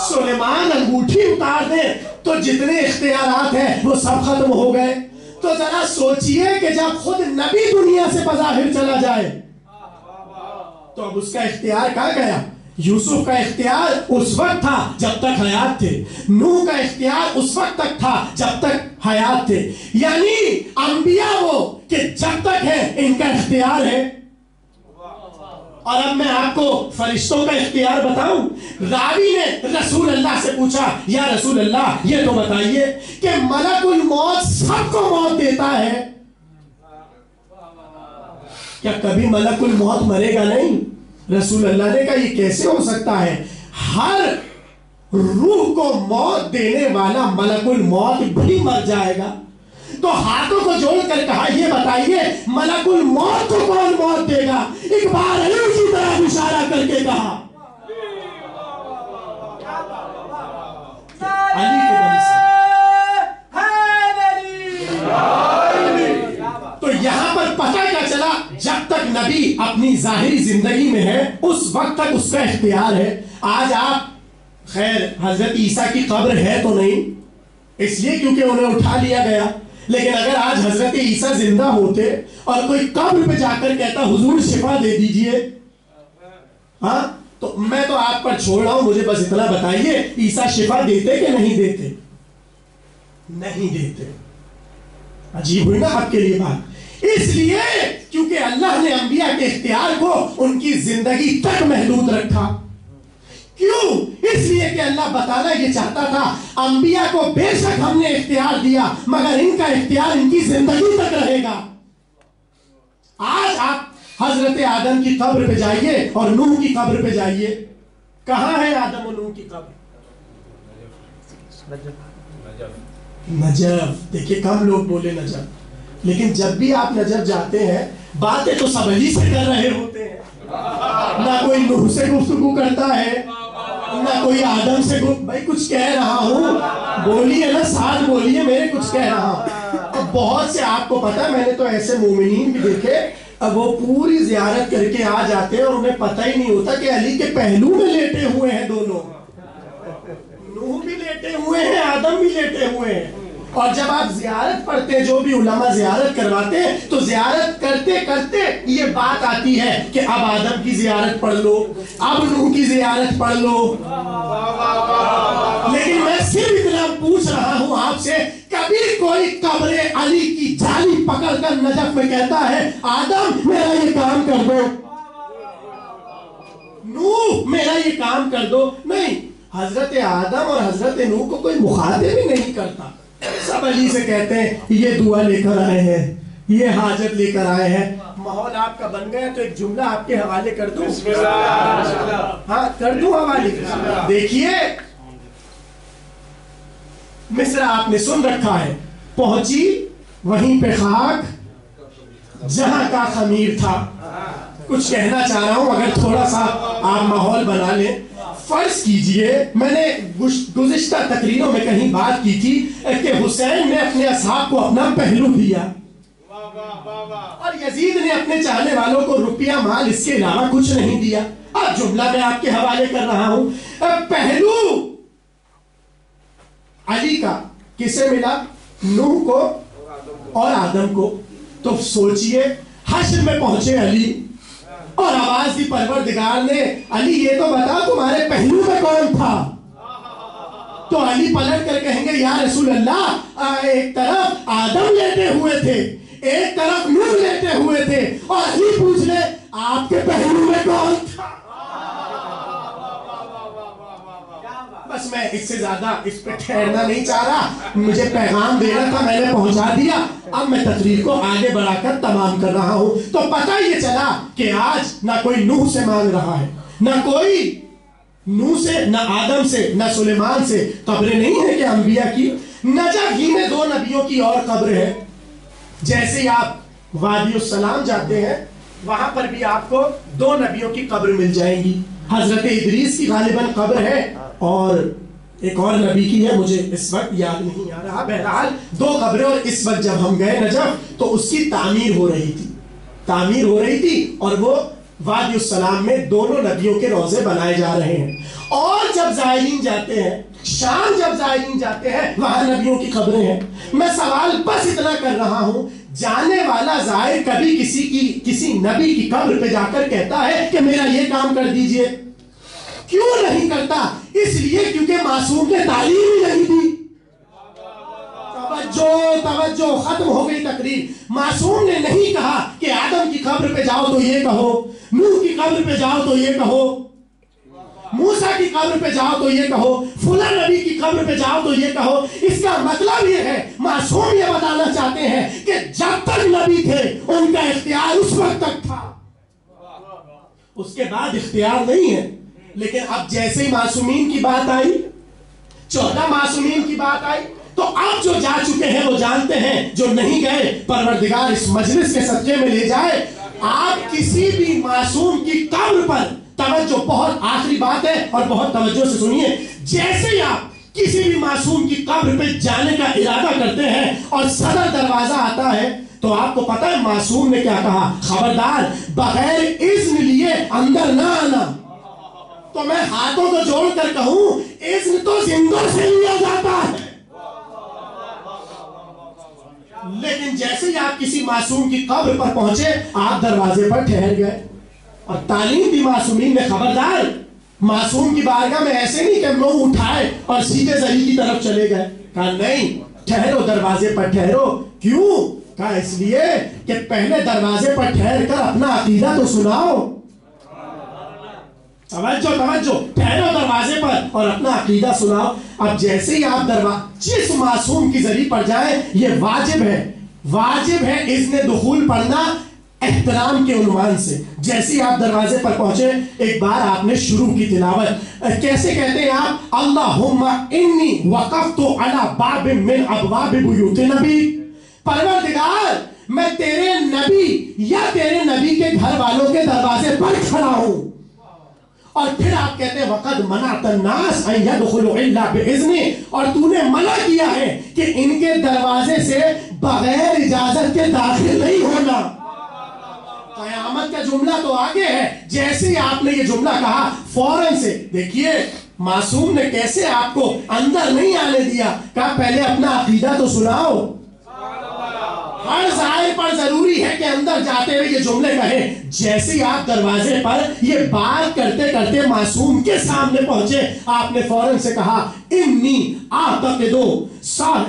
Speaker 7: سلیمان انگوٹھی اتار دے تو جتنے اختیارات ہیں وہ سب ختم ہو گئے. تو ذرا سوچئے کہ جب خود نبی دنیا سے بظاہر چلا جائے تو اب اس کا اختیار کہاں گیا. یوسف کا اختیار اس وقت تھا جب تک حیات تھے، نوح کا اختیار اس وقت تک تھا جب تک حیات تھے. یعنی انبیاء وہ کہ جب تک ہے ان کا اختیار ہے. اور اب میں آپ کو فرشتوں کا اختیار بتاؤں. راوی نے رسول اللہ سے پوچھا یا رسول اللہ یہ تو بتائیے کہ ملک الموت سب کو موت دیتا ہے، کیا کبھی ملک الموت مرے گا نہیں؟ رسول اللہ نے کہا یہ کیسے ہو سکتا ہے، ہر روح کو موت دینے والا ملک الموت بھی مر جائے گا. تو ہاتھوں کو جوڑ کر کہا یہ بتائیے ملک الموت کو کون موت دے گا؟ اقبال علی کی طرح اشارہ کر کے کہا علی کے بن سے. تو یہاں پر پتہ کیا چلا، جب تک نبی اپنی ظاہری زندگی میں ہے اس وقت تک اس کا اختیار ہے. آج آپ خیر حضرت عیسیٰ کی قبر ہے تو نہیں اس لیے کیونکہ انہیں اٹھا لیا گیا، لیکن اگر آج حضرت عیسیٰ زندہ ہوتے اور کوئی قبر پہ جا کر کہتا حضور شفا دے دیجئے، ہاں تو میں تو آپ پر چھوڑ رہا ہوں، مجھے بس اتنا بتائیے عیسیٰ شفا دیتے کہ نہیں دیتے؟ نہیں دیتے. عجیب ہوئی نا آپ کے لیے بات. اس لیے کیونکہ اللہ نے انبیاء کے اختیار کو ان کی زندگی تک محدود رکھا. کیوں؟ اس لیے کہ اللہ بتانا یہ چاہتا تھا انبیاء کو بے شک ہم نے اختیار دیا مگر ان کا اختیار ان کی زندگی تک رہے گا. آج آپ حضرت آدم کی قبر پہ جائیے اور نوح کی قبر پہ جائیے، کہاں ہے آدم و نوح کی قبر؟ نجف۔ دیکھیے کم لوگ بولے نجف، لیکن جب بھی آپ نجف جاتے ہیں باتیں تو سب علی سے کر رہے ہوتے ہیں، نہ کوئی نوح سے گفتگو کرتا ہے نہ کوئی آدم سے بھائی کچھ کہہ رہا ہوں، بولیے نا، ساتھ بولیے، میرے کچھ کہہ رہا ہوں۔ اب بہت سے آپ کو پتا، میں نے تو ایسے مومنین بھی دیکھے، اب وہ پوری زیارت کر کے آ جاتے ہیں اور انہیں پتہ ہی نہیں ہوتا کہ علی کے پہلو میں لیٹے ہوئے ہیں دونوں، نوح بھی لیٹے ہوئے ہیں، آدم بھی لیٹے ہوئے ہیں۔ اور جب آپ زیارت پڑھتے ہیں، جو بھی علماء زیارت کرواتے ہیں، تو زیارت کرتے کرتے یہ بات آتی ہے کہ اب آدم کی زیارت پڑھ لو، اب نوح کی زیارت پڑھ لو۔ لیکن میں صرف اتنا پوچھ رہا ہوں آپ سے، کبھی کوئی قبر علی کی جالی پکڑ کر نجف میں کہتا ہے آدم میرا یہ کام کر دو، نوح میرا یہ کام کر دو؟ نہیں، حضرت آدم اور حضرت نوح کو کوئی مخاطب ہی نہیں کرتا، سب علی سے کہتے ہیں یہ دعا لے کر آئے ہیں، یہ حاجت لے کر آئے ہیں۔ ماحول آپ کا بن گیا تو ایک جملہ آپ کے حوالے کر دوں، ہاں کر دوں حوالے۔ دیکھیے مصرع آپ نے سن رکھا ہے، پہنچی وہیں پہ خاک جہاں کا خمیر تھا۔ کچھ کہنا چاہ رہا ہوں، اگر تھوڑا سا آپ ماحول بنا لیں۔ فرض کیجئے، میں نے گزشتہ تقریروں میں کہیں بات کی تھی کہ حسین نے اپنے اصحاب کو اپنا پہلو دیا اور یزید نے اپنے چاہنے والوں کو روپیہ مال اس کے علاوہ کچھ نہیں دیا۔ اب جملہ میں آپ کے حوالے کر رہا ہوں، پہلو علی کا کسے ملا؟ نوح کو اور آدم کو۔ تو سوچئے حشر میں پہنچے علی اور آواز دی پروردگار نے، علی یہ تو بتا تمہارے پہلو میں کون تھا؟ تو علی پلٹ کر کہیں گے یا رسول اللہ، ایک طرف آدم لیٹے ہوئے تھے، ایک طرف نوح لیٹے ہوئے تھے، اور علی پوچھ لے آپ کے پہلو میں کون تھا؟ بس میں اس سے زیادہ اس پہ ٹھہرنا نہیں چاہ رہا، مجھے پیغام دینا تھا، میں نے پہنچا دیا۔ اب میں تقریر کو آگے بڑھا کر تمام کر رہا ہوں۔ تو پتہ یہ چلا کہ آج نہ کوئی نوح سے مانگ رہا ہے، نہ کوئی نوح سے، نہ آدم سے، نہ سلیمان سے قبریں نہیں ہیں کہ انبیاء کی۔ نجف ہی میں 2 نبیوں کی اور قبر ہے۔ جیسے ہی آپ وادی السلام جاتے ہیں، وہاں پر بھی آپ کو 2 نبیوں کی قبر مل جائیں گی۔ حضرت ادریس کی غالباً قبر ہے اور ایک اور نبی کی ہے، مجھے اس وقت یاد نہیں آ رہا۔ بہرحال 2 قبریں، اور اس وقت جب ہم گئے نجف تو اس کی تعمیر ہو رہی تھی اور وہ وادی السلام میں دونوں نبیوں کے روضے بنائے جا رہے ہیں۔ اور جب زائرین جاتے ہیں، شام جب زائرین جاتے ہیں، وہاں نبیوں کی قبریں ہیں۔ میں سوال بس اتنا کر رہا ہوں، جانے والا زائر کبھی کسی نبی کی قبر پہ جا کر کہتا ہے کہ میرا یہ کام کر دیجئے؟ کیوں نہیں کرتا؟ اس لیے کیونکہ معصوم نے تعلیم ہی نہیں دی۔ توجہ، ختم ہو گئی تقریر۔ معصوم نے نہیں کہا کہ آدم کی قبر پہ جاؤ تو یہ کہو، نوح کی قبر پہ جاؤ تو یہ کہو، موسیٰ کی قبر پہ جاؤ تو یہ کہو، فلاں نبی کی قبر پہ جاؤ تو یہ کہو۔ اس کا مطلب یہ ہے، معصوم یہ بتانا چاہتے ہیں کہ جب تک نبی تھے ان کا اختیار اس وقت تک تھا، اس کے بعد اختیار نہیں ہے۔ لیکن اب جیسے ہی معصومین کی بات آئی، 14 معصومین کی بات آئی، تو اب جو جا چکے ہیں وہ جانتے ہیں، جو نہیں گئے پروردگار اس مجلس کے صدقے میں لے جائے۔ آپ کسی بھی معصوم کی قبر پر توجہ، بہت آخری بات ہے اور بہت توجہ سے سنیے، جیسے ہی آپ کسی بھی معصوم کی قبر پہ جانے کا ارادہ کرتے ہیں اور صدر دروازہ آتا ہے، تو آپ کو پتا ہے معصوم نے کیا کہا؟ خبردار، بغیر اذن لیے اندر نہ آنا۔ تو میں ہاتھوں کو جوڑ کر کہوں، اذن تو زندوں سے لیا جاتا ہے، لیکن جیسے ہی آپ کسی معصوم کی قبر پر پہنچے، آپ دروازے پر ٹھہر گئے۔ اور تعلیم دی معصومین نے، خبردار، معصوم کی بارگاہ میں ایسے نہیں کہ منہ اٹھائے اور سیدھے زری کی طرف چلے گئے۔ کہا نہیں، ٹھہرو، دروازے پر ٹھہرو۔ کیوں؟ کہا اس لیے کہ پہلے دروازے پر ٹھہر کر اپنا عقیدہ تو سناؤ۔ توجہ، ٹھہرو دروازے پر اور اپنا عقیدہ سناؤ۔ اب جیسے ہی آپ جس معصوم کی زری پر جائیں، یہ واجب ہے اذن دخول پڑھنا، احترام کے عنوان سے جیسے آپ دروازے پر پہنچے ایک بار آپ نے شروع کی تلاوت. کیسے کہتے ہیں آپ؟ اللہم انی وقفت علی باب من ابواب بیوت نبی. پروردگار میں تیرے نبی یا تیرے نبی کے گھر والوں کے دروازے پر کھڑا ہوں. اور پھر آپ کہتے ہیں وقد منعت الناس ان يدخلوا الا باذن، اور تو نے منع کیا ہے کہ ان کے دروازے سے بغیر اجازت کے داخل نہیں ہونا. قیامت کا جملہ تو آگے ہے. جیسے ہی آپ نے یہ جملہ کہا فوراً سے دیکھیے معصوم نے کیسے آپ کو اندر نہیں آنے دیا. کہا پہلے اپنا عقیدہ تو سناؤ. ہر ظاہر پر ضروری ہے کہ اندر جاتے ہوئے یہ جملے کہیں. جیسے ہی آپ دروازے پر یہ بات کرتے کرتے معصوم کے سامنے پہنچے آپ نے فوراً سے کہا انی اعتقد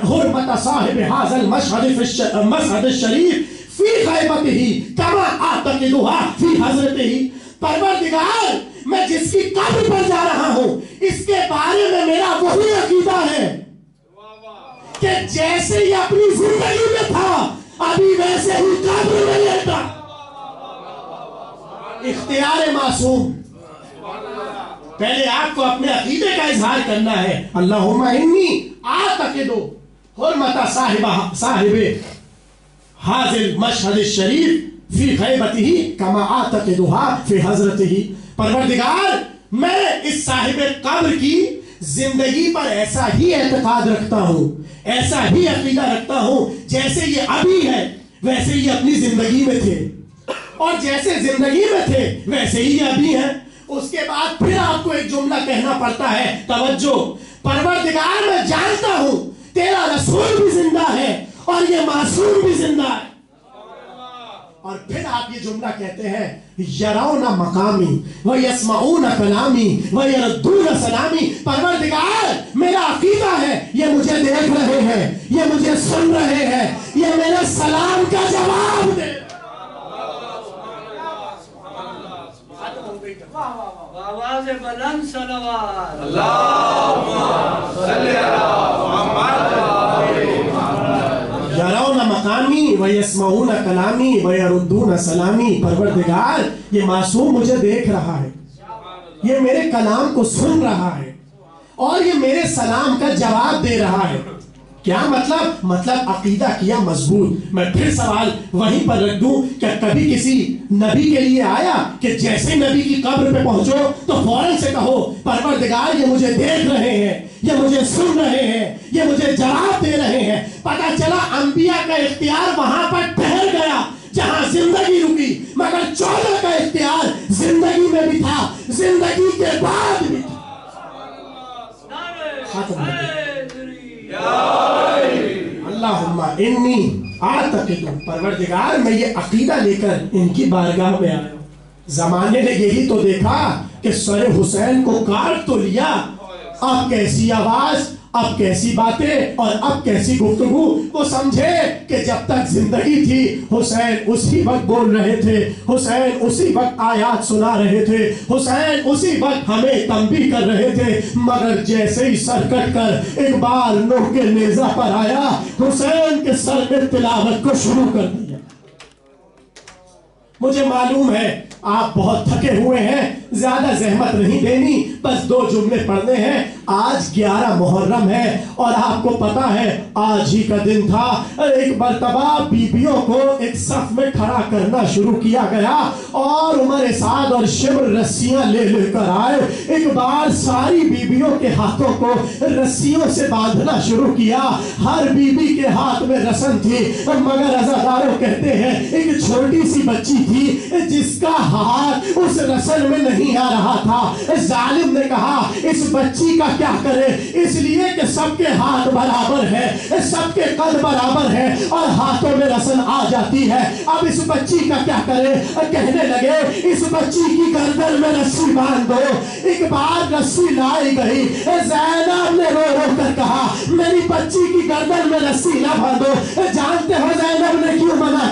Speaker 7: حرمت صاحب هذا المشهد الشریف فی غیبتہ کما اعتقدها فی حضرتہ. پروردگار میں جس کی قبر پر جا رہا ہوں اس کے بارے میں میرا وہی عقیدہ ہے کہ جیسے ہی اپنی زندگی میں تھا ابھی ویسے ہی قبر میں لیتا. اختیار معصوم. پہلے آپ کو اپنے عقیدے کا اظہار کرنا ہے. اللہم انی اعتقد حرمت صاحب هذا المشهد الشریف فی غیبتہ کما اعتقدها فی حضرتہ. پروردگار میں اس صاحب قبر کی زندگی پر ایسا ہی اعتقاد رکھتا ہوں، ایسا ہی عقیدہ رکھتا ہوں جیسے یہ ابھی ہے ویسے ہی اپنی زندگی میں تھے، اور جیسے زندگی میں تھے ویسے ہی ابھی ہیں. اس کے بعد پھر آپ کو ایک جملہ کہنا پڑتا ہے. توجہ. پروردگار میں جانتا ہوں تیرا رسول بھی زندہ ہے اور یہ معصوم بھی زندہ ہے. اور پھر آپ یہ جملہ کہتے ہیں یرون مقامی ویسمعون کلامی ویردون سلامی. پروردگار میرا عقیدہ ہے یہ مجھے دیکھ رہے ہیں، یہ مجھے سن رہے ہیں، یہ میرے سلام کا جواب دے.
Speaker 3: آواز بلند صلوات اللہم صلی علی محمد.
Speaker 7: یرون مقامی ویسمعون کلامی ویردون سلامی. پروردگار یہ معصوم مجھے دیکھ رہا ہے، یہ میرے کلام کو سن رہا ہے اور یہ میرے سلام کا جواب دے رہا ہے. کیا مطلب عقیدہ کیا مضبوط. میں پھر سوال وہیں پر رکھ دوں کہ کبھی کسی نبی کے لیے آیا کہ جیسے نبی کی قبر پہ پہنچو تو فوراً سے کہو پروردگار یہ مجھے دیکھ رہے ہیں، یہ مجھے سن رہے ہیں، یہ مجھے جواب دے رہے ہیں. پتہ چلا انبیاء کا اختیار وہاں پر ٹھہر گیا جہاں زندگی رکی، مگر 14 کا اختیار زندگی میں بھی تھا، زندگی کے بعد بھی تھا. ختم ہو گیا. اللہم انی اعتقد. پروردگار میں یہ عقیدہ لے کر ان کی بارگاہ میں آیا. زمانے نے یہی تو دیکھا کہ سر حسین کو کاٹ تو لیا، اب کیسی آواز، اب کیسی باتیں اور اب کیسی گفتگو. وہ سمجھے کہ جب تک زندگی تھی حسین اسی وقت بول رہے تھے، حسین اسی وقت آیات سنا رہے تھے، حسین اسی وقت ہمیں تنبیہ کر رہے تھے. مگر جیسے ہی سر کٹ کر ایک بار نوح کے نیزہ پر آیا حسین کے سر میں تلاوت کو شروع کر دیا. مجھے معلوم ہے آپ بہت تھکے ہوئے ہیں، زیادہ زحمت نہیں دینی، بس 2 جملے پڑھنے ہیں. آج 11 محرم ہے اور آپ کو پتا ہے آج ہی کا دن تھا. ایک مرتبہ بیبیوں کو ایک صف میں کھڑا کرنا شروع کیا گیا اور عمر سعد اور شمر رسیاں لے کر آئے. ایک بار ساری بیبیوں کے ہاتھوں کو رسیوں سے باندھنا شروع کیا. ہر بیبی کے ہاتھ میں رسن تھی، مگر عزاداروں کہتے ہیں ایک چھوٹی سی بچی تھی جس کا ہاتھ اس رسن میں نہیں آ رہا تھا. ظالم نے کہا اس بچی کا کیا کرے، اس لیے کہ سب کے ہاتھ برابر ہے، سب کے قد برابر ہے اور ہاتھوں میں رسن آ جاتی ہے. اب اس بچی کا کیا کرے. کہنے لگے اس بچی کی گردن میں رسی باندھ دو. ایک بار رسی لائی گئی. زینب نے رو رو کر کہا میری بچی کی گردن میں رسی نہ باندھو. جانتے ہو زینب نے کیوں منع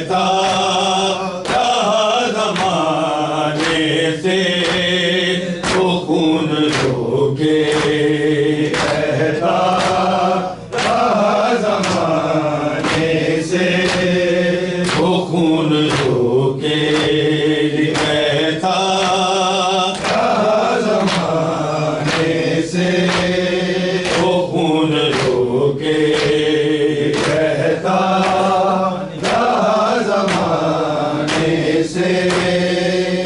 Speaker 8: کہتا رہا زمانے سے وہ خون رو کے کہتا رہا زمانے سے وہ خون رو کے کہتا رہا زمانے سے وہ خون رو کے کہتا رہا زمانے سے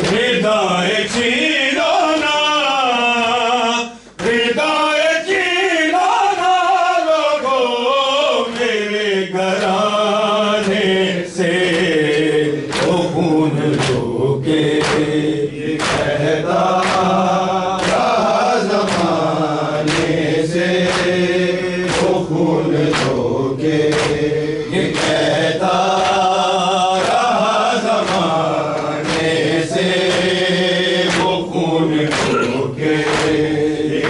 Speaker 8: ہدایت چیرانا ہدایت چیرانا لوگوں میرے گھرانے سے وہ خون رو کے کہتا رہا زمانے سے وہ خون رو کے کہتا رہا زمانے سے وہ خون رو کے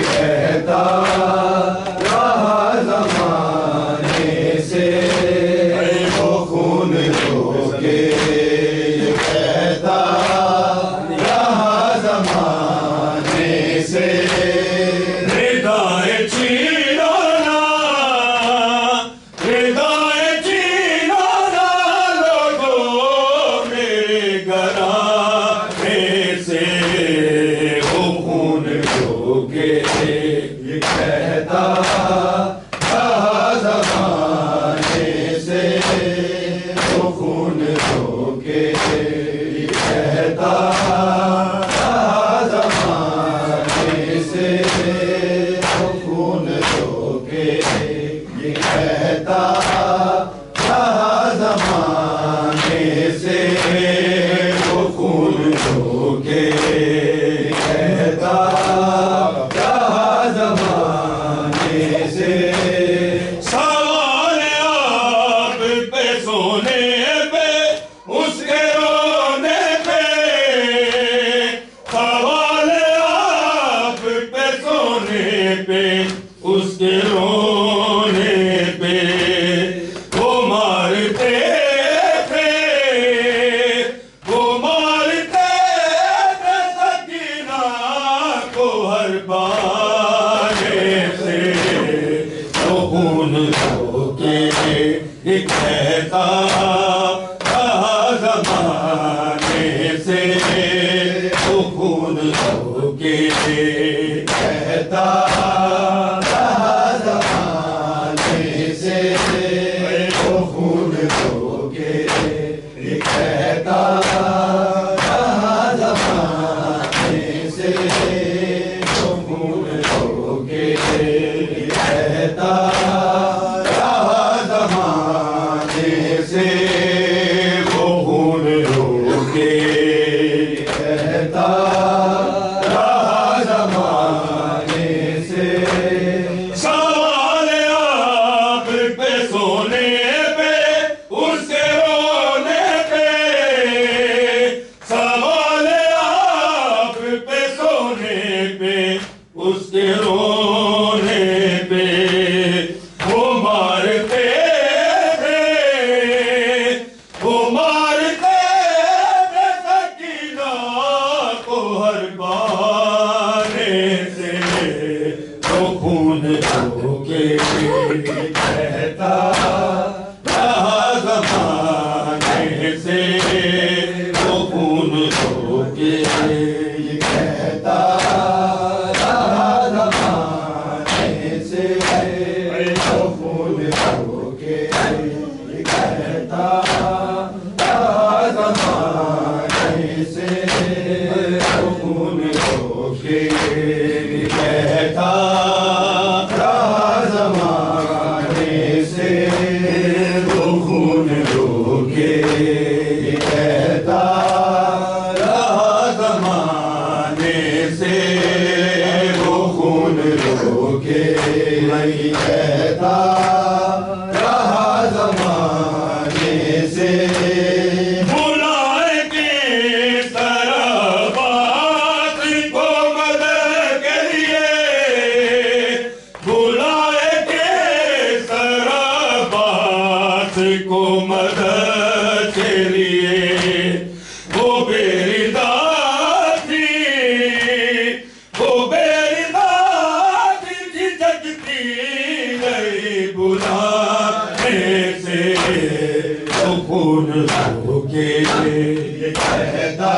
Speaker 8: کہتا رہا زمانے سے وہ خون رو کے کہتا رہا زمانے سے ہدایت چیرانا ہدایت چیرانا لوگوں میرے گھرانے سے وہ خون رو کے کہتا رہا زمانے سے وہ خون رو کے کہتا رہا زمانے سے وہ خون رو کے کہتا رہا زمانے سے وہ خون رو کے کہتا رہا زمانے سے سوال آپ پہ سونے پہ اس کے رونے پہ سوال آپ پہ سونے پہ اس کے رونے پہ وہ مارتے تھے وہ مارتے تھے سکینہ کو ہر بانے سے وہ خون رو کے کہتا رہا زمانے سے وہ خون رو کے کہتا رہا زمانے سے وہ خون رو کے کہتا رہا زمانے سے وہ خون رو کے کہتا رہا زمانے سے وہ خون رو کے کہتا رہا زمانے سے سوال آپ پہ سونے پہ اس کے رونے پہ سوال آپ پہ سونے پہ اس کے رونے پہ وہ مارتے تھے وہ مارتے تھے سکینہ کو ہر بانے سے وہ خون رو کے کہتا رہا زمانے سے وہ خون رو کے کہتا رہا زمانے سے وہ خون رو کے کہتا رہا زمانے سے وہ خون رو کے کہتا رہا زمانے سے وہ خون رو کے کہتا رہا زمانے خون ہو کے یہ کہتا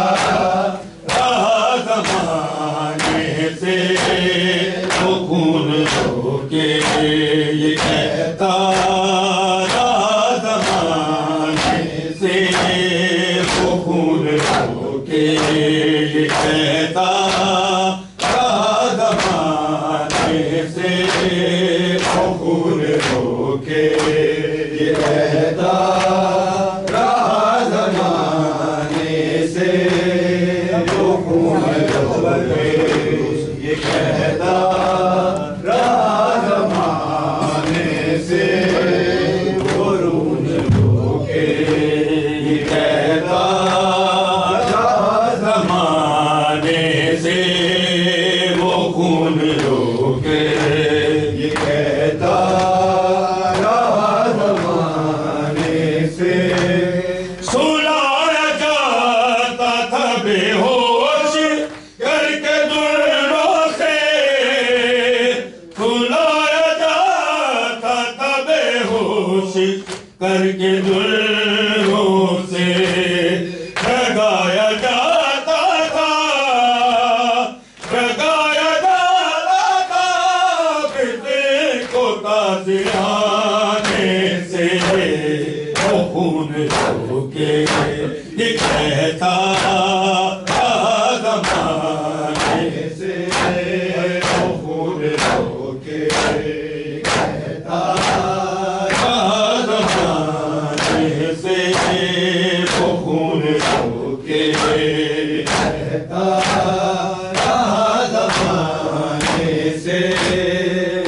Speaker 8: رہا زمانے سے وہ خون ہو کے یہ کہتا رہا زمانے سے وہ خون ہو کے یہ کہتا رہا زمانے سے وہ خون ہو کے یہ کہتا رہا زمانے سے وہ خون ہو کے یہ کہتا رہا زمانے سے وہ خون ہو کے یہ کہتا رہا زمانے سے وہ خون ہو کے یہ کہتا سلایا جاتا تھا بے ہوش کر کے دروں سے سلایا جاتا تھا بے ہوش کر کے دروں سے جگایا جاتا تھا جگایا جاتا تھا پھر کو تازیانے سے وہ خون ہو کے یہ کہتا رہا زمانے سے وہ خون ہو کے یہ کہتا رہا زمانے سے وہ خون ہو کے یہ کہتا رہا زمانے سے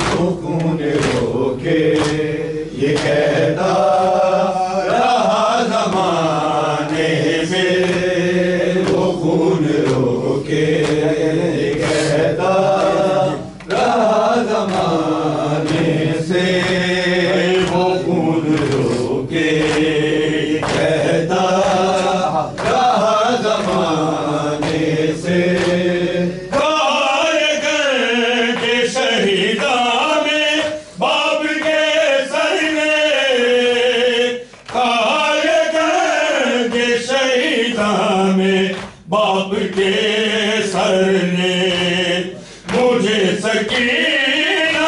Speaker 8: وہ خون ہو کے یہ کہتا رہا زمانے سے وہ خون ہو کے یہ کہتا رہا زمانے سے وہ خون ہو کے یہ کہتا رہا زمانے سے کارگر کے شہیداں میں باپ کے سر نے کارگر کے شہیداں میں باپ کے سر نے مجھے سکینہ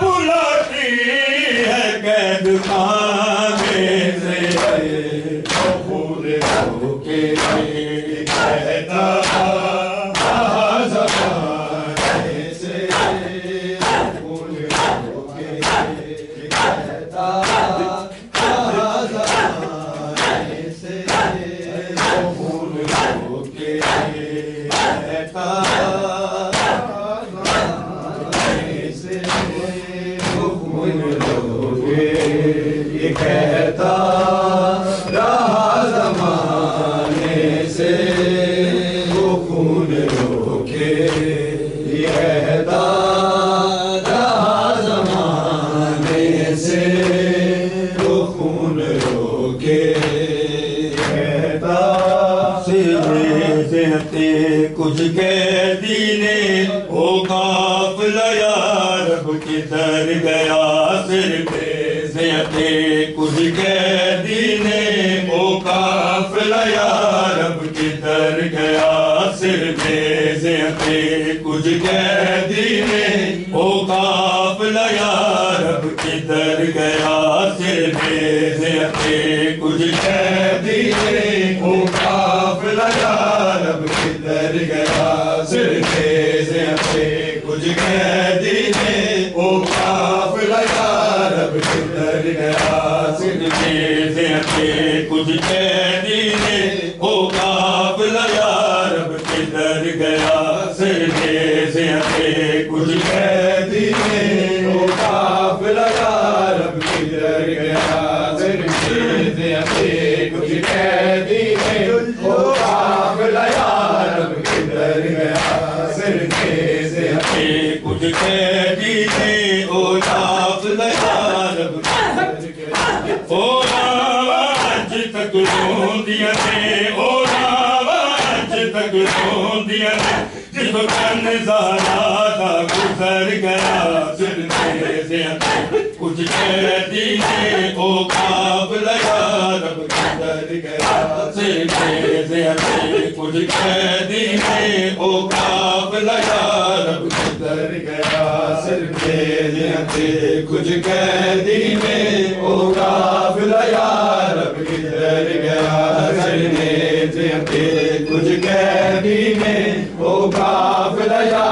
Speaker 8: بلاتی ہے قید خانے سے وہ خون ہو کے یہ کہتا رہا زمانے سے وہ خون ہو کے یہ کہتا رہا زمانے سے وہ خون ہو کے یہ کہتا رہا زمانے سے وہ خون ہو کے یہ کہتا رہا زمانے سے وہ خون ہو کے یہ کہتا رہا زمانے سے وہ خون ہو کے یہ کہتا سے کچھ قیدی نے وہ قافلہ یا رب کدھر گیا صرف کچھ قیدی نے وہ قافلہ یا رب کدھر گیا صرف کچھ قیدی نے وہ قافلہ یا رب کدھر گیا صرف کچھ قیدی نے وہ قافلہ یا رب کدھر گیا صرف کچھ قیدی نے وہ قافلہ یا رب کدھر گیا صرف کچھ قیدی نے وہ قافلہ یا رب کدھر گیا صرف کچھ قیدی نے وہ قافلہ یا رب کدھر گیا صرف کچھ قیدی نے وہ قافلہ یا رب کدھر گیا صرف کچھ قیدی نے وہ قافلہ یا رب کدھر گیا او راج تک روندیاں نے او راج تک روندیاں نے جس وقت زیادہ گزر گیا صرف کچھ کچھ قیدی نے او قافلہ یا رب کدھر گیا سر میزے اتے کچھ قیدی نے او قافلہ یا رب کدھر گیا سر میزے اتے کچھ قیدی نے او قافلہ یا رب کدھر گیا سر میزے اتے کچھ قیدی نے او قافلہ یا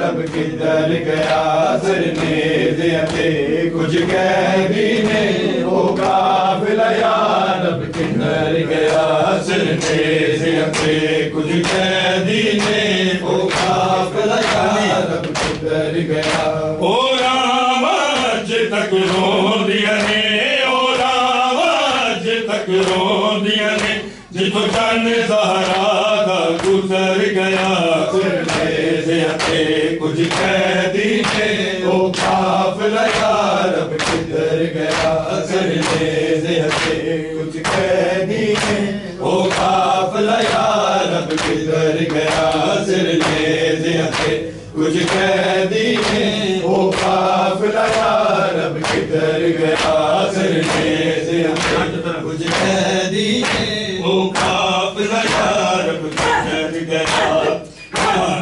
Speaker 8: رب کدھر گیا سر میزے اتے کچھ قیدی نے او قافلہ یا رب کدھر گیا سر میزے اتے کچھ قیدی نے او قافلہ یا رب کدھر گیا او رام اج تک روندیاں نے او رام اج تک روندیاں نے جتوں چن زہرا دا گزر گیا سر میزے اتے کچھ قیدی نے او قافلہ یا رب کدھر گیا سر میزے اتے کچھ قیدی نے او قافلہ یا رب کدھر گیا سر میزے اتے کچھ قیدی نے او قافلہ یا رب کدھر گیا سر میزے اتے کچھ قیدی نے او قافلہ یا رب کدھر گیا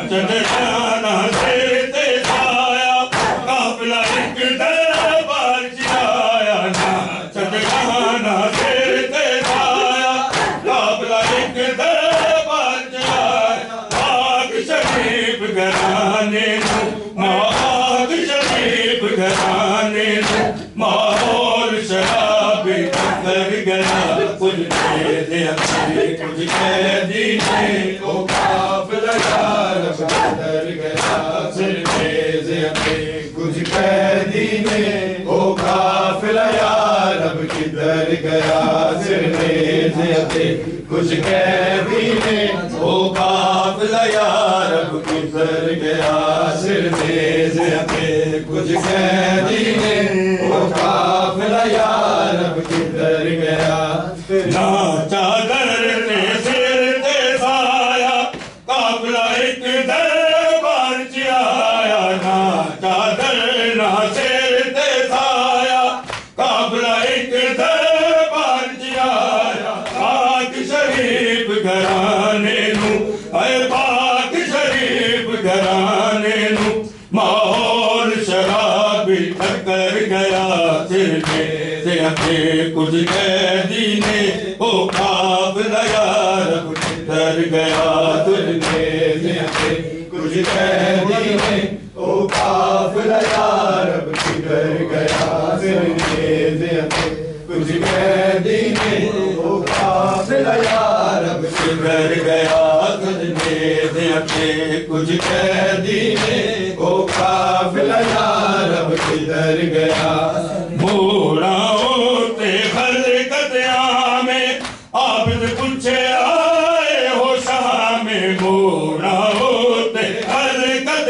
Speaker 8: چندرانا سر تے سایا قافلہ ایک دربار چایا چندرانا سر تے سایا قافلہ ایک دربار چایا آگ شریف گھرانے آگ شریف گھرانے ماحول شرابی کر گیا کچھ میزے اتے کچھ قیدی نے او قافلہ یا رب کدھر گیا سر میزے اتے کچھ قیدی نے او قافلہ یا رب کدھر گیا سر میزے اتے کچھ قیدی نے او قافلہ یا رب کدھر گیا سر میزے اتے کچھ قیدی نے او قافلہ یا رب کدھر گیا نہ چادر نے سر تے سایا قافلہ ایک دربار چایا نہ چادر نہ سر تے سایا قافلہ ایک دربار چایا پاک شریف گھرانے نو اے پاک شریف گھرانے نو ماحول شرابی کر گیا سر میزے اتے کچھ قیدی نے او قافلہ یا رب کدھر گیا سر میزے اتے کچھ قیدی نے او قافلہ یا رب کدھر گیا سر میزے اتے کچھ قیدی نے او قافلہ یا رب کدھر گیا سر میزے اتے کچھ قیدی نے او قافلہ یا رب کدھر گیا مورا ہوتے خلقت میں عابد پوچھے آئے ہو شاہ میں مورا ہوتے خلقت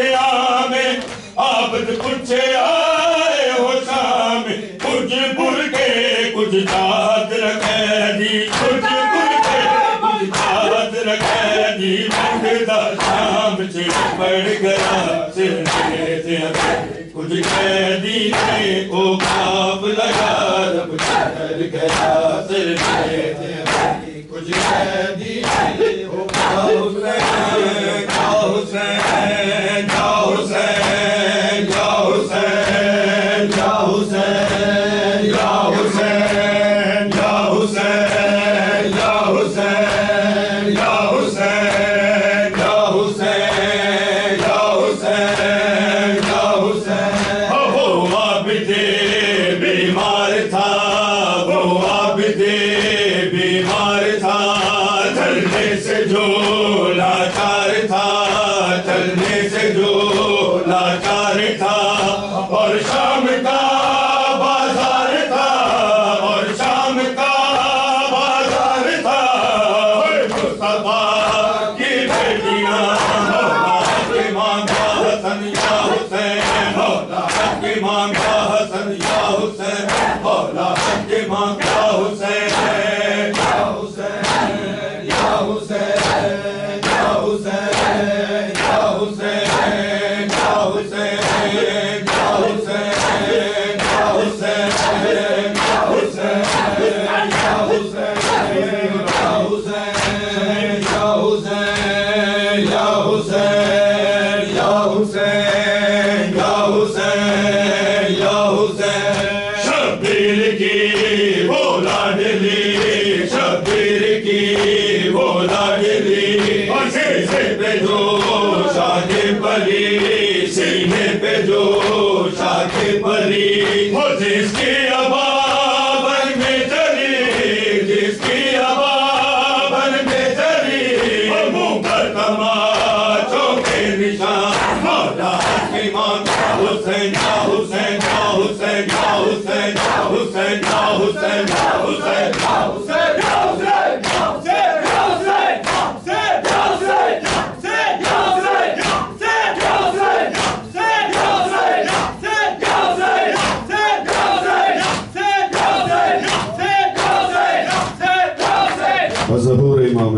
Speaker 8: میں عابد پوچھے آئے ہو شاہ میں کچھ بر کے کچھ داد رکھے دی کچھ بر کے کچھ داد رکھے دی مندہ شام سے پڑ گیا سر میزے اتے کچھ قیدی نے او قافلہ یا رب کدھر گیا سر میزے اتے کچھ قیدی نے او قافلہ یا حسین یا حسین یا حسین یا حسین یا حسین یا حسین یا حسین یا حسین یا حسین یا حسین یا حسین وہ عابد بیمار تھا وہ عابد بیمار تھا چلنے سے جو لاچار تھا چلنے سے جو لاچار تھا اور شام کا بازار تھا اور شام کا بازار تھا مصطفیٰ کی بیٹیاں مولا کی مانگا حسن یا حسین مولا کی مانگا حسن یا حسین مولا کی مانگا حسین یا حسین یا حسین یا حسین یا حسین یا حسین یا حسین یا حسین کی وہ لاڈلی شبیر کی وہ لاڈلی اور سینے پہ جو شاہ پری سینے پہ جو شاہ پری وہ جس کی آبابن میں چلی جس کی آبابن میں چلی اور منہ پر تماچوں کے نشان مولا حکیمان حسین حسین حسین حسین حسین حسین حسین
Speaker 5: ظہور امام